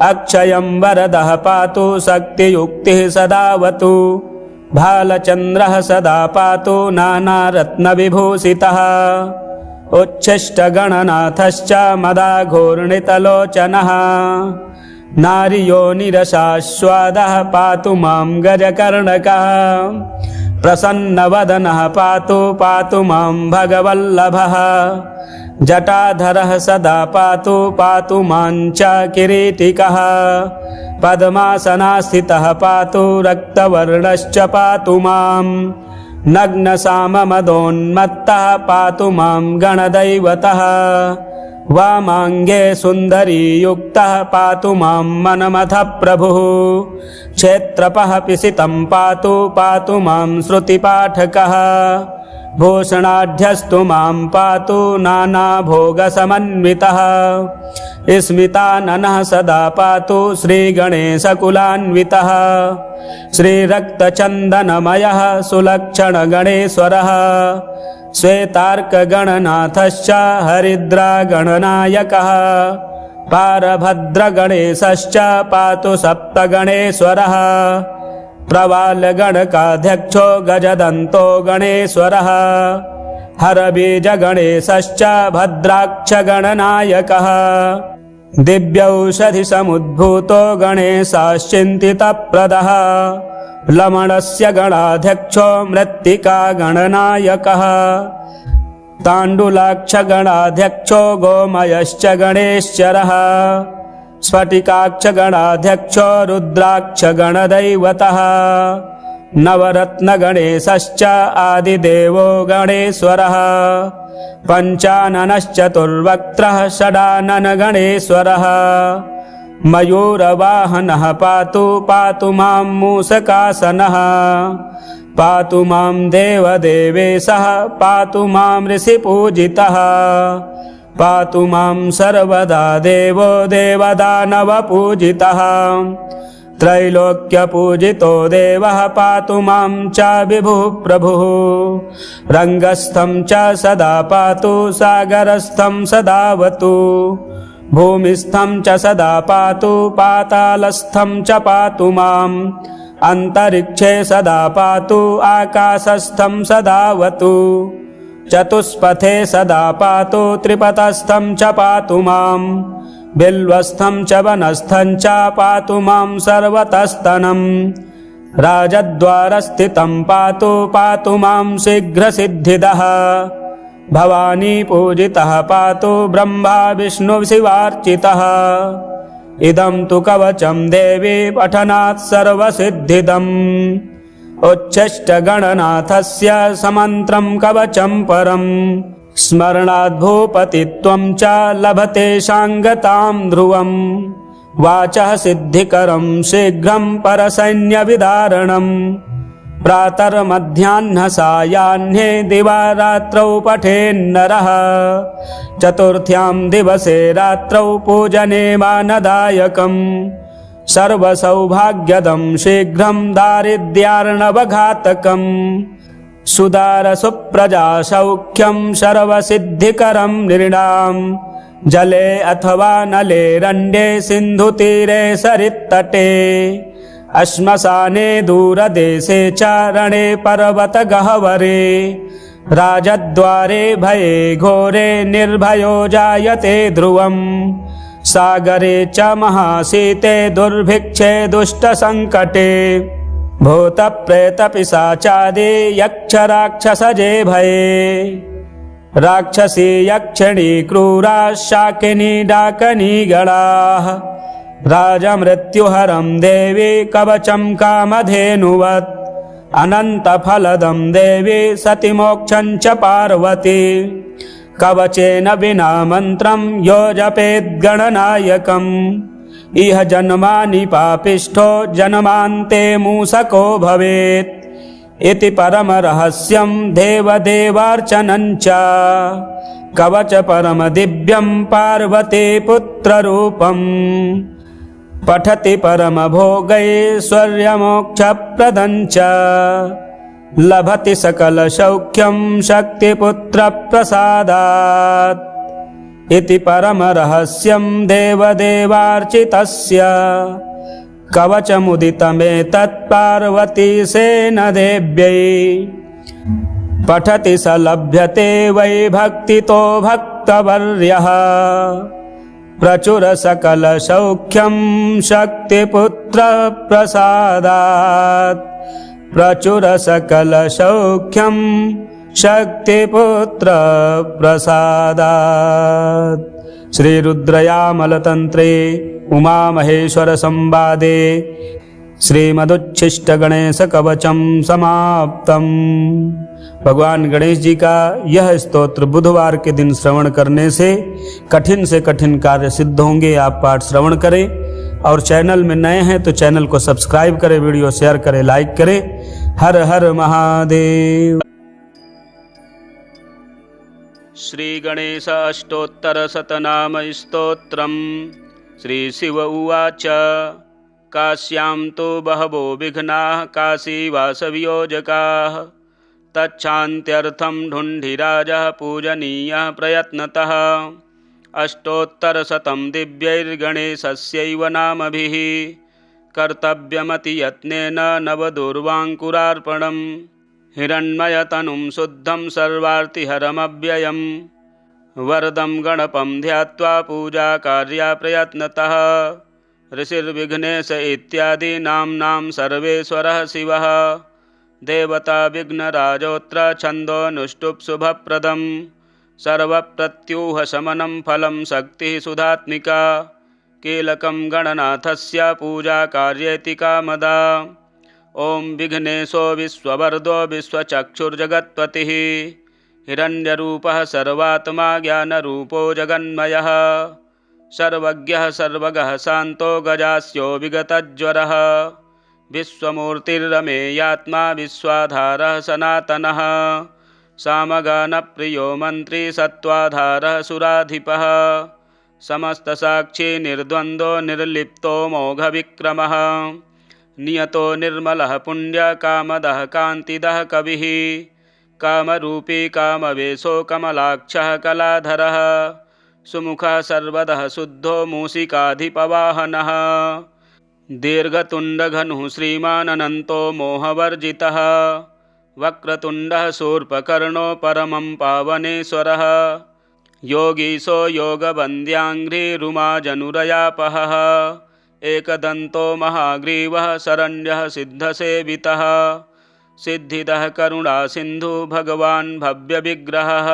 अक्षयं वरदः पातु शक्तियुक्तिः सदावतु भालचन्द्रः सदा पातु नानारत्नविभूषितः उच्छिष्टगणनाथश्च मदाघूर्णितलोचनः नार्योनिरसास्वादः पातु मां गजकर्णकः प्रसन्नवदनः पातु पातु मां भगवल्लभः जटाधरः सदा पातु पातु मां च किरीटिकः पद्मासनास्थितः पातु रक्तवर्णश्च पातु मां नग्नसाममदोन्मत्तः पातु मां गणदैवतः वामाङ्गे सुन्दरी युक्तः पातु मां मनमथः प्रभुः क्षेत्रपः पिसितं पातु पातु मां श्रुतिपाठकः भूषणाढ्यस्तु मां पातु नानाभोगसमन्वितः स्मिताननः सदा पातु श्रीगणेशकुलान्वितः श्रीरक्तचन्दनमयः सुलक्षणगणेश्वरः श्वेतार्कगणनाथश्च हरिद्रागणनायकः पारभद्रगणेशश्च पातु सप्तगणेश्वरः प्रवालगणकाध्यक्षो गजदन्तो गणेश्वरः हरबीजगणेशश्च भद्राक्षगणनायकः दिव्यौषधिसमुद्भूतो गणेशश्चिन्तितप्रदः लमणस्य गणाध्यक्षो मृत्तिकागणनायकः ताण्डुलाक्षगणाध्यक्षो गोमयश्च गणेश्वरः स्फटिकाक्षगणाध्यक्षो रुद्राक्षगणदैवतः नवरत्नगणेशश्च आदिदेवो गणेश्वरः पञ्चाननश्चतुर्वक्त्रः षडाननगणेश्वरः मयूरवाहनः पातु पातु मां मूषकासनः पातु मां देवदेवेशः पातु मां ऋषिपूजितः पातु मां सर्वदा देवो देवदानवपूजितः त्रैलोक्यपूजितो देवः पातु मां च विभुः प्रभुः रङ्गस्थं च सदा पातु सागरस्थं सदावतु भूमिस्थं च सदा पातु पातालस्थं च पातु माम् अन्तरिक्षे सदा पातु आकाशस्थं सदावतु चतुष्पथे सदा पातु त्रिपथस्थं च पातु माम् बिल्वस्थं च वनस्थं च पातु मां सर्वतस्तनम् राजद्वारस्थितं पातु पातु मां शीघ्रसिद्धिदः भवानी पूजितः पातु ब्रह्मा विष्णुशिवार्चितः इदं तु कवचं देवी पठनात् सर्वसिद्धिदम् उच्छिष्टगणनाथस्य समन्त्रं कवचं परम् स्मरणाद् भूपतित्वं च लभते शाङ्गतां ध्रुवम् वाचः सिद्धिकरं शीघ्रं परसैन्यविदारणम् प्रातर्मध्याह्नसायाह्ने दिवारात्रौ पठेन्नरः चतुर्थ्यां दिवसे रात्रौ पूजने मानदायकम् सर्वसौभाग्यदं शीघ्रं दारिद्र्यार्णवघातकम् सुदारसुप्रजासौख्यं सर्वसिद्धिकरं नृणाम् जले अथवा नले रण्डे सिन्धुतीरे सरित्तटे श्मशाने दूरदेशे च रणे पर्वतगह्वरे राजद्वारे भये घोरे निर्भयो जायते ध्रुवम् सागरे च महाशीते दुर्भिक्षे दुष्टसङ्कटे भूतप्रेतपिशाचादि यक्षराक्षसजे भये राक्षसी यक्षिणी क्रूरा शाकिनी डाकनी गणाः राजमृत्युहरं देवी कवचं कामधेनुवत् अनन्तफलदं देवी सतिमोक्षं च पार्वती कवचेन विना मन्त्रं यो जपेद्गणनायकम् इह जन्मानि पापिष्ठो जन्मान्ते मूषको भवेत् इति परमरहस्यं देवदेवार्चनं च कवच परमदिव्यं पार्वती पुत्ररूपम् पठति परमभोगैश्वर्यमोक्षप्रदं च लभति सकलसौख्यं शक्तिपुत्रप्रसादात् इति परमरहस्यं देवदेवार्चितस्य कवचमुदितमेतत् पार्वतीसेन देव्यै पठति स लभ्यते वै भक्तितो भक्तवर्यः प्रचुर सकलसौख्यं शक्तिपुत्रप्रसादात् प्रचुर सकलसौख्यं शक्तिपुत्रप्रसादात्। श्रीरुद्रयामलतन्त्रे उमामहेश्वरसंवादे श्रीमदुच्छिष्टगणेशकवचं समाप्तम्। भगवान गणेश जी का यह स्तोत्र बुधवार के दिन श्रवण करने से कठिन कार्य सिद्ध होंगे। आप पाठ श्रवण करें और चैनल में नए हैं तो चैनल को सब्सक्राइब करें, वीडियो शेयर करें, लाइक करें। हर हर महादेव। श्री गणेश अष्टोत्तर शतनाम स्तोत्रम्। श्री शिव उवाच काश्यां तो बहवो विघ्नाः काशीवासवियोजकाः तच्छान्त्यर्थं ढुण्ढिराजः पूजनीयः प्रयत्नतः अष्टोत्तरशतं दिव्यैर्गणेशस्यैव नामभिः कर्तव्यमतियत्नेन नवदुर्वाङ्कुरार्पणं हिरण्मयतनुं शुद्धं सर्वार्तिहरमव्ययं वरदं गणपं ध्यात्वा पूजाकार्या प्रयत्नतः ऋषिर्विघ्नेश इत्यादि नाम्नां सर्वेश्वरः शिवः देवता विघ्नराजोऽत्र छन्दोऽनुष्टुप् शुभप्रदं सर्वप्रत्यूहशमनं फलं शक्तिः सुधात्मिका कीलकं गणनाथस्य पूजाकार्येति कामदा। ॐ विघ्नेशो विश्ववरदो विश्वचक्षुर्जगत्पतिः हिरण्यरूपः सर्वात्मा ज्ञानरूपो जगन्मयः सर्वज्ञः सर्वगः शान्तो गजास्यो विगतज्वरः विश्वमूर्तिर्रमेयात्मा विश्वाधारः सनातनः सामगानप्रियो मन्त्री सत्त्वाधारः सुराधिपः समस्तसाक्षी निर्द्वन्द्वो निर्लिप्तो मोघविक्रमः नियतो निर्मलः पुण्यकामदः कान्तिदः कविः कामरूपी कामवेशो कमलाक्षः कलाधरः सुमुखः सर्वदः शुद्धो मूषिकाधिपवाहनः दीर्घतुण्डघनुः श्रीमानन्तो मोहवर्जितः वक्रतुण्डः शूर्पकर्णो परमं पावनेश्वरः योगीशो योगवन्द्याङ्घ्रिरुमाजनुरयापहः एकदन्तो महाग्रीवः शरण्यः सिद्धसेवितः सिद्धिदः करुणासिन्धु भगवान् भव्यविग्रहः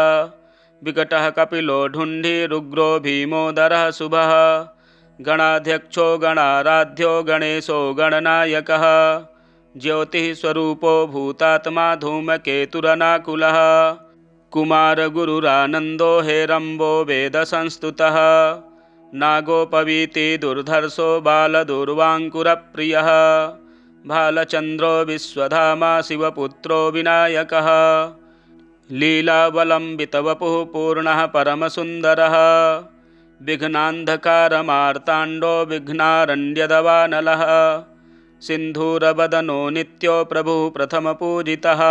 विकटः कपिलो ढुण्ढिरुग्रो भीमोदरः शुभः गणाध्यक्षो गणाराध्यो गणेशो गणनायकः ज्योतिः स्वरूपो भूतात्मा धूमकेतुरनाकुलः कुमारगुरुरानन्दो हेरम्बो वेदसंस्तुतः नागोपवीति दुर्धर्षो बालदुर्वाङ्कुरप्रियः भालचन्द्रो विश्वधामा शिवपुत्रो विनायकः लीलावलम्बितवपुः पूर्णः परमसुन्दरः विघ्नान्धकारमार्ताण्डो विघ्नारण्यदवानलः सिन्धूरवदनो नित्यो प्रभुः प्रथमपूजितः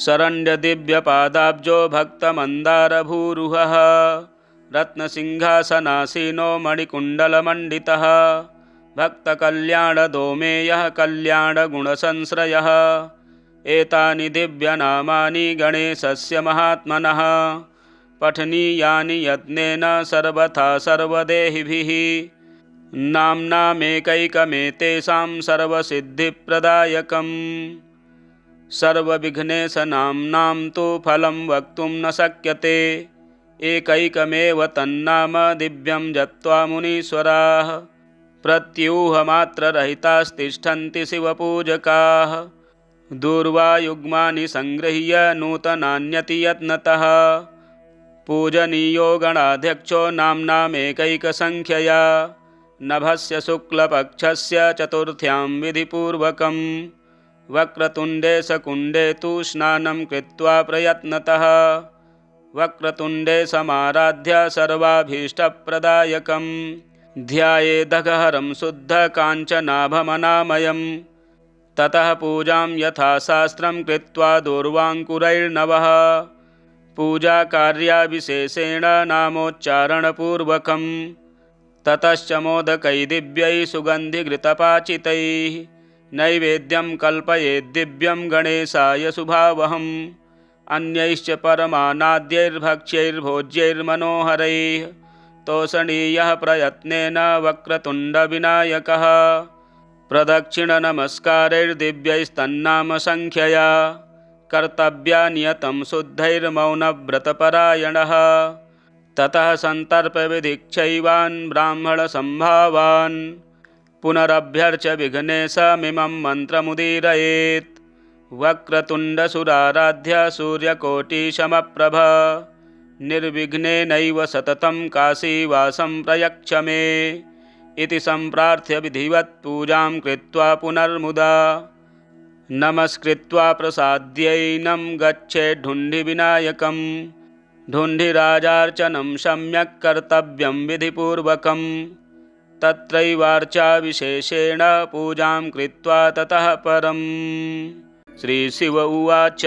शरण्यदिव्यपादाब्जो भक्तमन्दारभूरुहः रत्नसिंहासनासीनो मणिकुण्डलमण्डितः भक्तकल्याणदोमेयः कल्याणगुणसंश्रयः एतानि दिव्यनामानि गणेशस्य महात्मनः पठनीयानि यत्नेन सर्वथा सर्वदेहिभिः नाम्नामेकैकमेतेषां सर्वसिद्धिप्रदायकम् सर्वविघ्नेशनाम्नां तु फलं वक्तुं न शक्यते एकैकमेव तन्नाम दिव्यं जप्त्वा मुनीश्वराः प्रत्यूहमात्ररहितास्तिष्ठन्ति शिवपूजकाः दूर्वायुग्मानि संगृह्य नूतनान्यतियत्नतः पूजनीयो गणाध्यक्षो नाम्नामेकैकसंख्यया नभस्य शुक्लपक्षस्य चतुर्थ्यां विधिपूर्वकं वक्रतुण्डे सकुण्डे तु स्नानं कृत्वा प्रयत्नतः वक्रतुण्डे समाराध्य सर्वाभीष्टप्रदायकं ध्यायेदघहरं शुद्धकाञ्चनाभमनामयं ततः पूजां यथाशास्त्रं कृत्वा दूर्वाङ्कुरैर्नवः पूजाकार्याविशेषेण नामोच्चारणपूर्वकं ततश्च मोदकैः दिव्यैः सुगन्धिघृतपाचितैः नैवेद्यं कल्पयेद्दिव्यं गणेशाय शुभावहम् अन्यैश्च परमानाद्यैर्भक्ष्यैर्भोज्यैर्मनोहरैः तोषणीयः प्रयत्नेन वक्रतुण्डविनायकः प्रदक्षिणनमस्कारैर्दिव्यैस्तन्नामसङ्ख्यया कर्तव्या नियतं शुद्धैर्मौनव्रतपरायणः ततः सन्तर्पविधिक्षैवान् ब्राह्मणसम्भावान् पुनरभ्यर्च्य विघ्नेशमिमं मन्त्रमुदीरयेत् वक्रतुण्डसुराराध्य सूर्यकोटिसमप्रभ निर्विघ्नेनैव सततं काशीवासं प्रयच्छ मे इति सम्प्रार्थ्य विधिवत् पूजां कृत्वा पुनर्मुदा नमस्कृत्वा प्रसाद्यैनं गच्छेद्धुण्डिविनायकं ढुण्ढिराजार्चनं सम्यक् कर्तव्यं विधिपूर्वकं तत्रैवार्चा विशेषेण पूजां कृत्वा ततः परम्। श्रीशिव उवाच